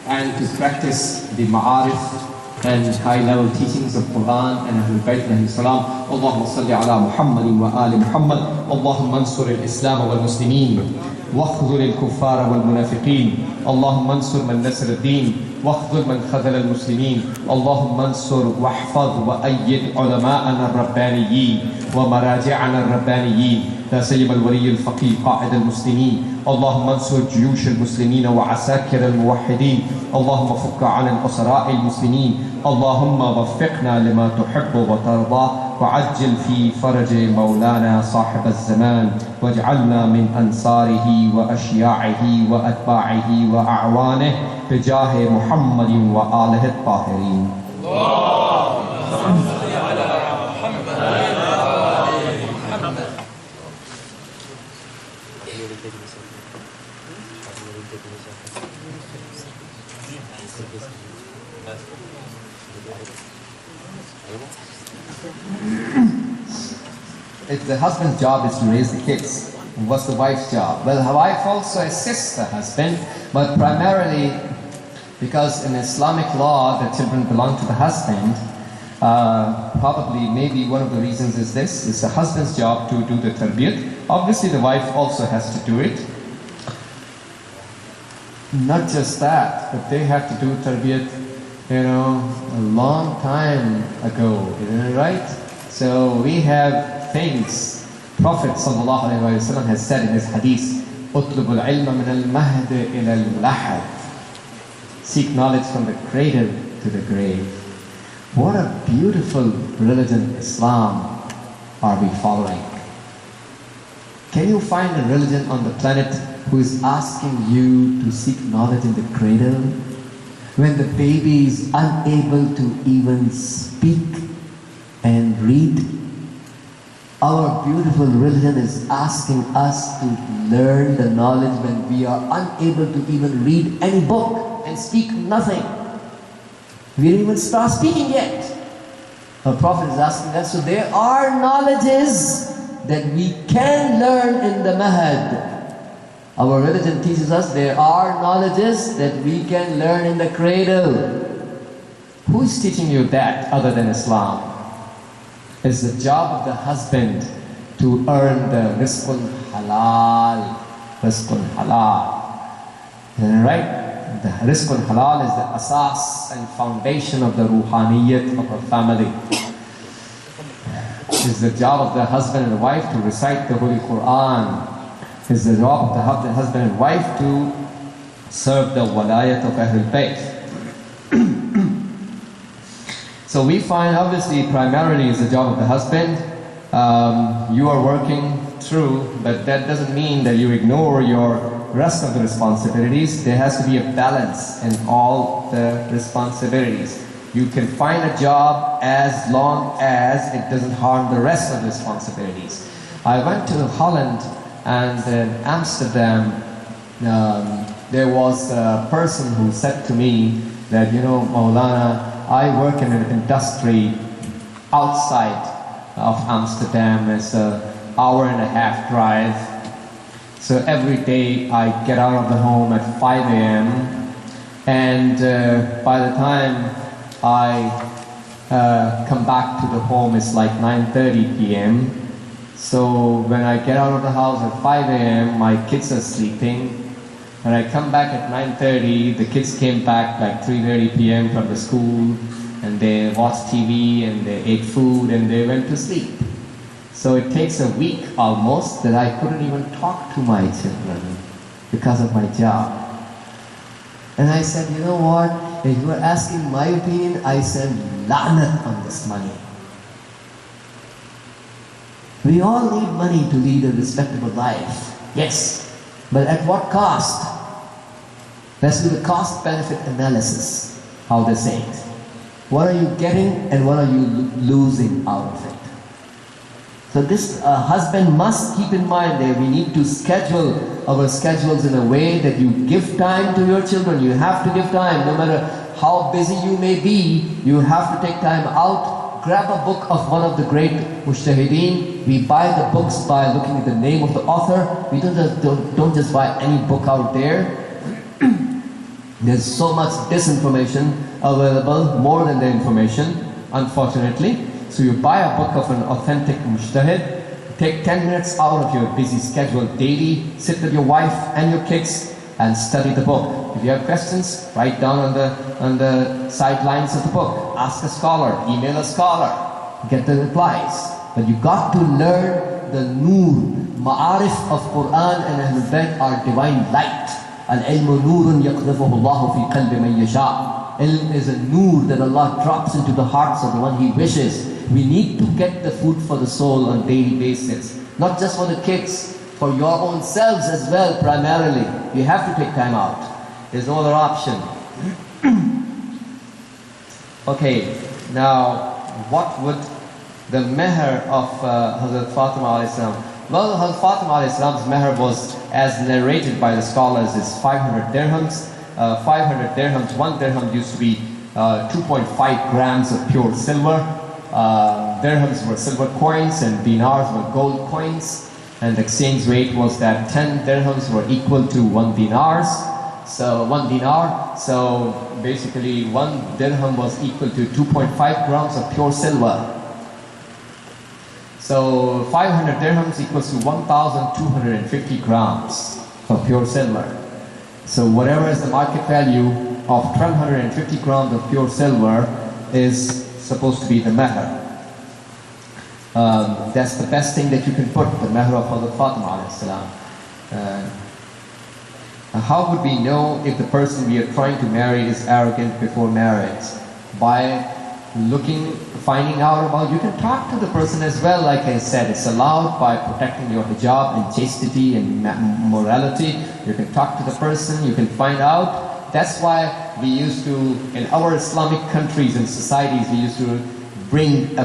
and to practice the ma'arif and high-level teachings of Quran and Ahlulbayt alayhi salam. Allahumma salli ala Muhammadin wa ali Muhammad. Allahumma ansur al-Islam wal-Muslimin واخذل الكفار والمنافقين. اللهم انصر من نصر الدين واخذل من خذل المسلمين. اللهم انصر واحفظ وأيد علماءنا الربانيين ومراجعنا الربانيين لا سيما الولي الفقيه قائد المسلمين. اللهم انصر جيوش المسلمين وعساكر الموحدين. اللهم فك عن الأسراء المسلمين. اللهم وفقنا لما تحب وترضى وعجل في فرج مولانا صاحب الزمان واجعلنا من أنصاره وأشياعه وأتباعه وأعوانه بجاه محمد وآله الطاهرين. اللهم صل على محمد وآل محمد. If the husband's job is to raise the kids, what's the wife's job? Well, the wife also assists the husband, but primarily because in Islamic law the children belong to the husband. Probably maybe one of the reasons is this: it's the husband's job to do the tarbiyat. Obviously the wife also has to do it. Not just that, but they have to do tarbiyat, a long time ago, right? So we have things. Prophet ﷺ has said in his hadith, "Utlub al-ilma min al-mahd ila al-lahad." Seek knowledge from the cradle to the grave. What a beautiful religion Islam are we following? Can you find a religion on the planet who is asking you to seek knowledge in the cradle? When the baby is unable to even speak and read, our beautiful religion is asking us to learn the knowledge when we are unable to even read any book and speak nothing. We didn't even start speaking yet. The Prophet is asking us, so there are knowledges that we can learn in the mahad. Our religion teaches us there are knowledges that we can learn in the cradle. Who is teaching you that other than Islam? It's the job of the husband to earn the rizqun halal. Rizqun halal. Right? The rizqun halal is the asas and foundation of the ruhaniyat of a family. It's the job of the husband and wife to recite the Holy Quran. It's the job of the husband and wife to serve the walayat of AlBasheer. So we find obviously primarily it's the job of the husband. You are working through, but that doesn't mean that you ignore your rest of the responsibilities. There has to be a balance in all the responsibilities. You can find a job as long as it doesn't harm the rest of the responsibilities. I went to Holland and in Amsterdam, there was a person who said to me that, Maulana, I work in an industry outside of Amsterdam. It's an hour-and-a-half drive. So every day I get out of the home at 5 a.m. and by the time I come back to the home, it's like 9:30 p.m. So when I get out of the house at 5 a.m., my kids are sleeping. When I come back at 9:30, the kids came back like 3:30 p.m. from the school, and they watched TV and they ate food and they went to sleep. So it takes a week almost that I couldn't even talk to my children because of my job. And I said, you know what? If you are asking my opinion, I said, la'nat on this money. We all need money to lead a respectable life. Yes. But at what cost? Let's do the cost-benefit analysis, how they say it. What are you getting and what are you losing out of it? So this husband must keep in mind that we need to schedule our schedules in a way that you give time to your children. You have to give time, no matter how busy you may be, you have to take time out grab a book of one of the great mujtahideen. We buy the books by looking at the name of the author. We don't just buy any book out there. There's so much disinformation available, more than the information, unfortunately. So you buy a book of an authentic mujtahid, take 10 minutes out of your busy schedule daily, sit with your wife and your kids and study the book. If you have questions, write down on the sidelines of the book. Ask a scholar, email a scholar, get the replies. But you got to learn the noor, ma'arif of Quran and Ahlulbayt are divine light. Al-ilmu noorun yaqdhafuhu Allahu fi qalbi man yasha. Ilm is a noor that Allah drops into the hearts of the one He wishes. We need to get the food for the soul on a daily basis. Not just for the kids, for your own selves as well, primarily. You have to take time out. There's no other option. Okay, now what would the meher of Hazrat Fatima alayhi salam? Well, Hazrat Fatima alayhi salam's meher was, as narrated by the scholars, is 500 dirhams. 500 dirhams, 1 dirham used to be 2.5 grams of pure silver. Dirhams were silver coins and dinars were gold coins. And the exchange rate was that 10 dirhams were equal to 1 dinar. So basically 1 dirham was equal to 2.5 grams of pure silver. So 500 dirhams equals to 1,250 grams of pure silver. So whatever is the market value of 1,250 grams of pure silver is supposed to be the meher. That's the best thing that you can put, the meher of Hazrat Fatima alayhi salam. How would we know if the person we are trying to marry is arrogant before marriage? By finding out about, you can talk to the person as well, like I said, it's allowed by protecting your hijab and chastity and morality. You can talk to the person, you can find out. That's why we used to, in our Islamic countries and societies, we used to bring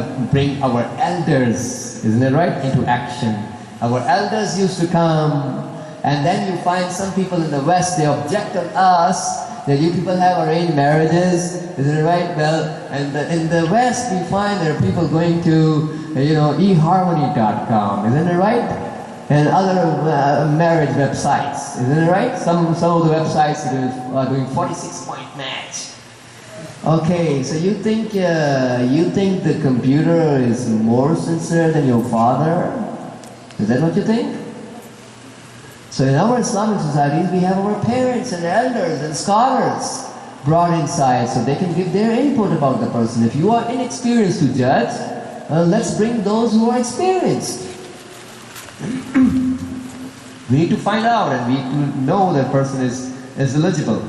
our elders, isn't it right, into action. Our elders used to come, and then you find some people in the West, they object on us, that you people have arranged marriages, isn't it right? Well, and in the West we find there are people going to, eharmony.com, isn't it right? And other marriage websites, isn't it right? Some of the websites are doing 46-point match. Okay, so you think the computer is more sincere than your father? Is that what you think? So in our Islamic societies, we have our parents and elders and scholars brought inside so they can give their input about the person. If you are inexperienced to judge, let's bring those who are experienced. We need to find out and we need to know that person is eligible.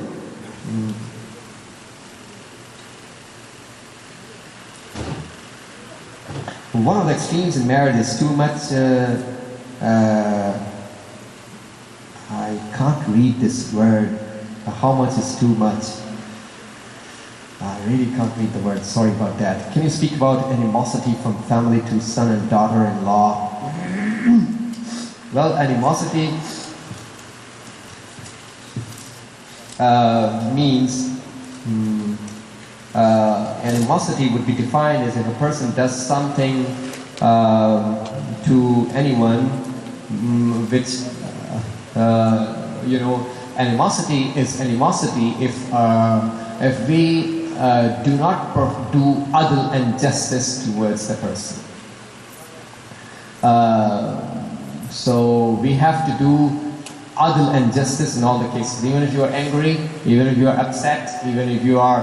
One of the extremes in marriage is too much, I can't read this word, how much is too much? I really can't read the word, sorry about that. Can you speak about animosity from family to son and daughter-in-law? Well, animosity means, animosity would be defined as if a person does something to anyone which, animosity is animosity if we do not do adl and justice towards the person. So we have to do adl and justice in all the cases. Even if you are angry, even if you are upset, even if you are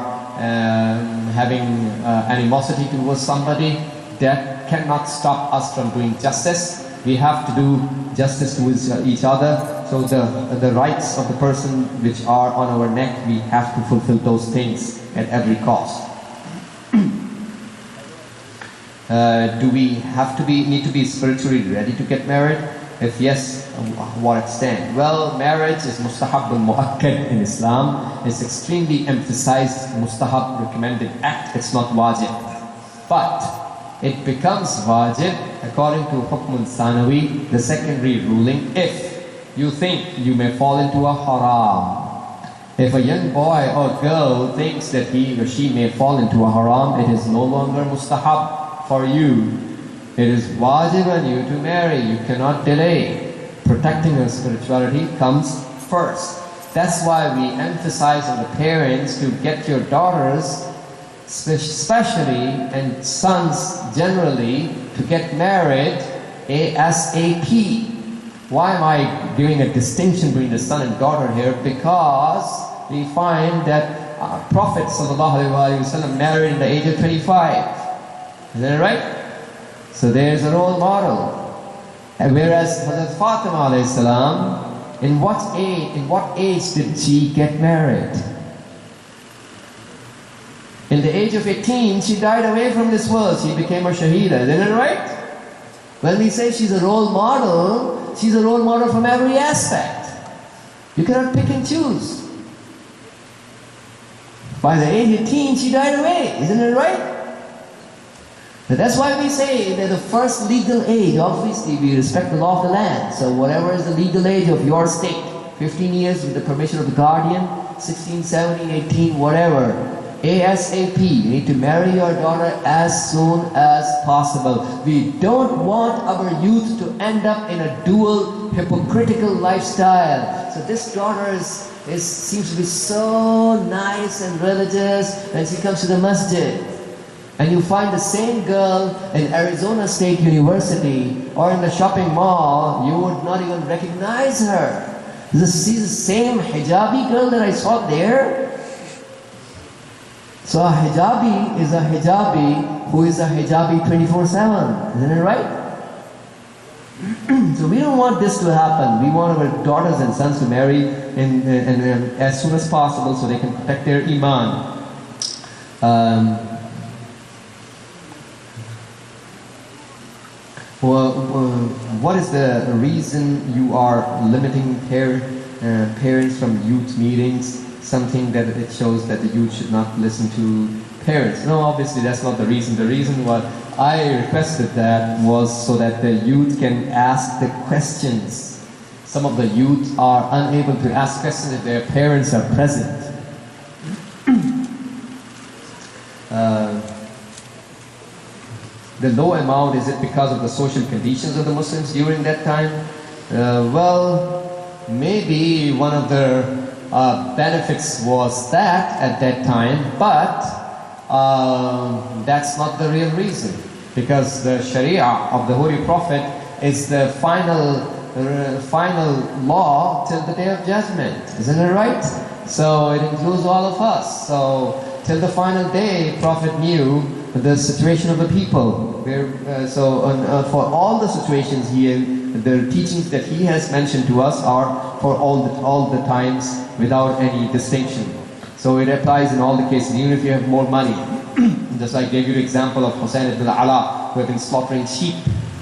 having animosity towards somebody, that cannot stop us from doing justice. We have to do justice towards each other. So the rights of the person which are on our neck, we have to fulfill those things at every cost. Do we need to be spiritually ready to get married? If yes, what extent? Well, marriage is mustahab al-mu'akkad in Islam. It's extremely emphasized, mustahab, recommended act. It's not wajib. But it becomes wajib according to hukm al-sanawi, the secondary ruling, if you think you may fall into a haram. If a young boy or girl thinks that he or she may fall into a haram, it is no longer mustahab for you. It is wajib on you to marry. You cannot delay. Protecting your spirituality comes first. That's why we emphasize on the parents to get your daughters, especially, and sons generally, to get married ASAP. Why am I giving a distinction between the son and daughter here? Because we find that Prophet ﷺ married in the age of 25. Is that right? So there's a role model. And whereas Hazrat Fatima ﷺ, in what age did she get married? In the age of 18, she died away from this world. She became a shaheeda. Isn't it right? When we say she's a role model, she's a role model from every aspect. You cannot pick and choose. By the age of 18, she died away. Isn't it right? But that's why we say that the first legal age, obviously we respect the law of the land. So whatever is the legal age of your state, 15 years with the permission of the guardian, 16, 17, 18, whatever. ASAP, you need to marry your daughter as soon as possible. We don't want our youth to end up in a dual, hypocritical lifestyle. So this daughter seems to be so nice and religious when she comes to the masjid. And you find the same girl in Arizona State University or in the shopping mall, you would not even recognize her. She's the same hijabi girl that I saw there. So a hijabi is a hijabi who is a hijabi 24/7. Isn't it right? So we don't want this to happen. We want our daughters and sons to marry as soon as possible so they can protect their iman. What is the reason you are limiting parents from youth meetings? Something that it shows that the youth should not listen to parents. No, obviously that's not the reason. The reason why I requested that was so that the youth can ask the questions. Some of the youth are unable to ask questions if their parents are present. The low amount, is it because of the social conditions of the Muslims during that time? Well, maybe one of the benefits was that at that time, but that's not the real reason, because the Sharia of the Holy Prophet is the final law till the Day of Judgment. Isn't it right? So it includes all of us. So till the final day, Prophet knew the situation of the people. For all the situations the teachings that he has mentioned to us are for all the times without any distinction. So it applies in all the cases, even if you have more money. Just like I gave you the example of Hussein ibn Ala, who had been slaughtering sheep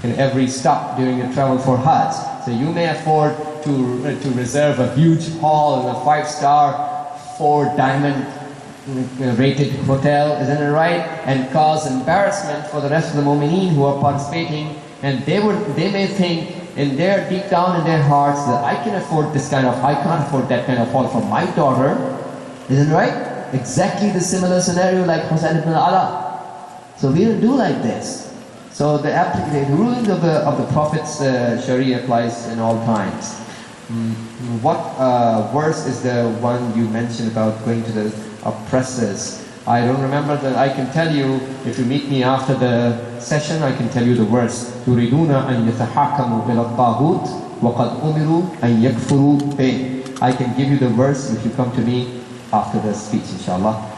in every stop during a travel for Hajj. So you may afford to reserve a huge hall in a 5-star, 4-diamond rated hotel, isn't it right? And cause embarrassment for the rest of the mu'mineen who are participating, and they may think deep down in their hearts that I can't afford that kind of hall for my daughter, isn't it right? Exactly the similar scenario like Hussein ibn Ala. So we don't do like this. So the ruling of the Prophet's Sharia applies in all times. What verse is the one you mentioned about going to the oppressors? I don't remember that. I can tell you, if you meet me after the session, I can tell you the verse. يُرِيدُونَ أَن يَتَحَاكَمُوا إِلَى الطَّاغُوتِ وَقَدْ أُمِرُوا أَن يَكْفُرُوا بِهِ. I can give you the verse if you come to me after the speech, inshallah.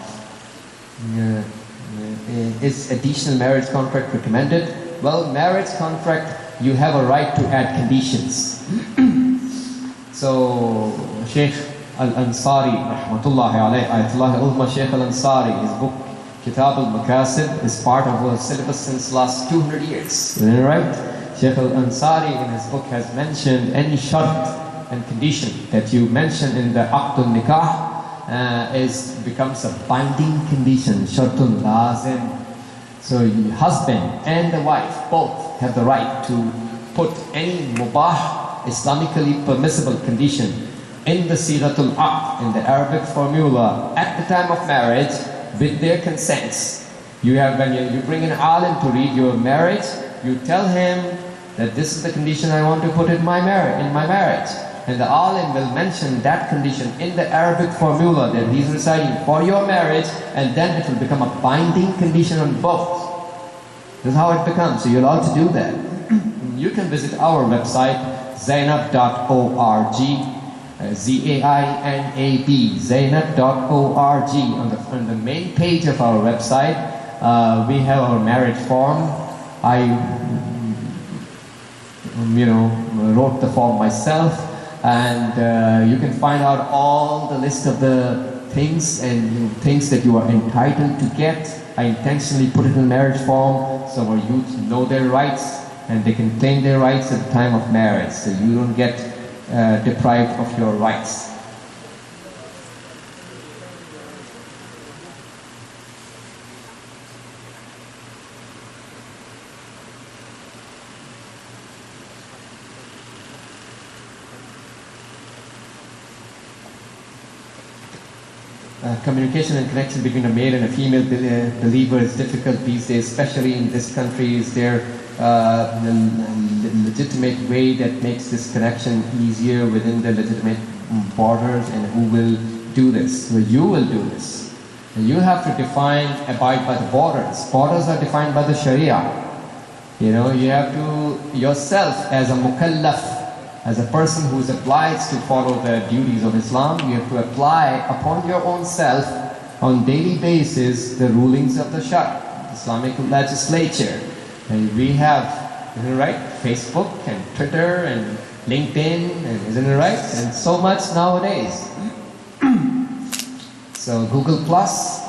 Is additional marriage contract recommended? Well, marriage contract, you have a right to add conditions. So, Sheikh Al-Ansari, rahmatullahi alayhi, Ayatollah Ulma Sheikh Al-Ansari, his book Kitab Al-Makasib is part of our syllabus since last 200 years. Isn't it right? Sheikh Al-Ansari in his book has mentioned any shart and condition that you mention in the Aqdul Nikah becomes a binding condition, shartun lazim. So the husband and the wife both have the right to put any mubah, Islamically permissible condition in the Siratul Aqd, in the Arabic formula, at the time of marriage, with their consents. When you bring an alim to read your marriage, you tell him that this is the condition I want to put in my marriage. And the alim will mention that condition in the Arabic formula that he's reciting for your marriage, and then it will become a binding condition on both. This is how it becomes. So you're allowed to do that. You can visit our website, zainab.org, Z-A-I-N-A-B, zainab.org. On the main page of our website, we have our marriage form. I wrote the form myself, and you can find out all the list of the things and things that you are entitled to get. I intentionally put it in marriage form so our youth know their rights and they can claim their rights at the time of marriage, so you don't get deprived of your rights. Communication and connection between a male and a female believer is difficult these days, especially in this country. Is there a legitimate way that makes this connection easier within the legitimate borders, and who will do this? Well, you will do this. And you have to abide by the borders. Borders are defined by the Sharia. You have to, yourself as a mukallaf, as a person who is obliged to follow the duties of Islam, you have to apply upon your own self on daily basis the rulings of the Shar, Islamic legislature. And we have, isn't it right, Facebook and Twitter and LinkedIn, and isn't it right? And so much nowadays. So Google Plus,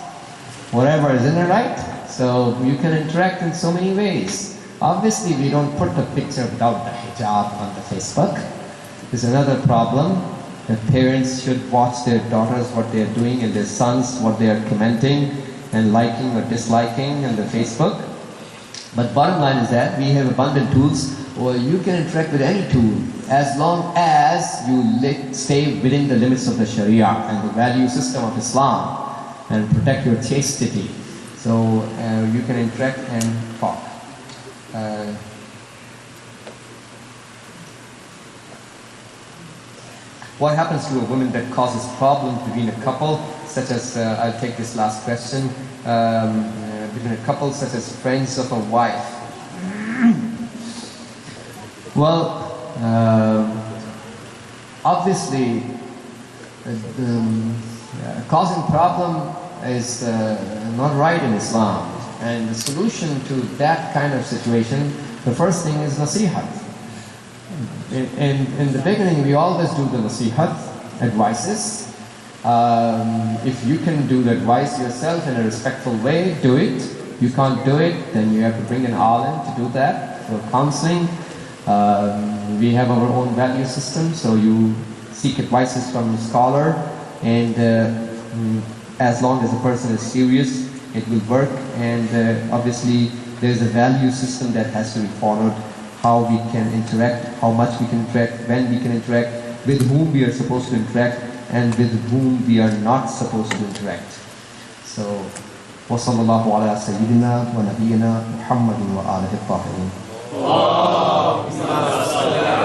whatever, isn't it right? So you can interact in so many ways. Obviously, we don't put the picture without the hijab on the Facebook. There's another problem. The parents should watch their daughters, what they're doing, and their sons, what they are commenting and liking or disliking on the Facebook. But bottom line is that we have abundant tools, or you can interact with any tool as long as you stay within the limits of the Sharia and the value system of Islam and protect your chastity. So you can interact and talk. What happens to a woman that causes problems between a couple, such as, I'll take this last question, between a couple such as friends of a wife? Well, obviously, causing problem is not right in Islam. And the solution to that kind of situation, the first thing is nasihat. In the beginning, we always do the nasihat, advices. If you can do the advice yourself in a respectful way, do it. You can't do it, then you have to bring an alim to do that for counseling. We have our own value system, so you seek advices from a scholar, and as long as the person is serious, it will work. And obviously there's a value system that has to be followed, how we can interact, how much we can interact, when we can interact, with whom we are supposed to interact, and with whom we are not supposed to interact. So, وصلى الله على سيدنا ونبينا محمد وآله الطاهرين.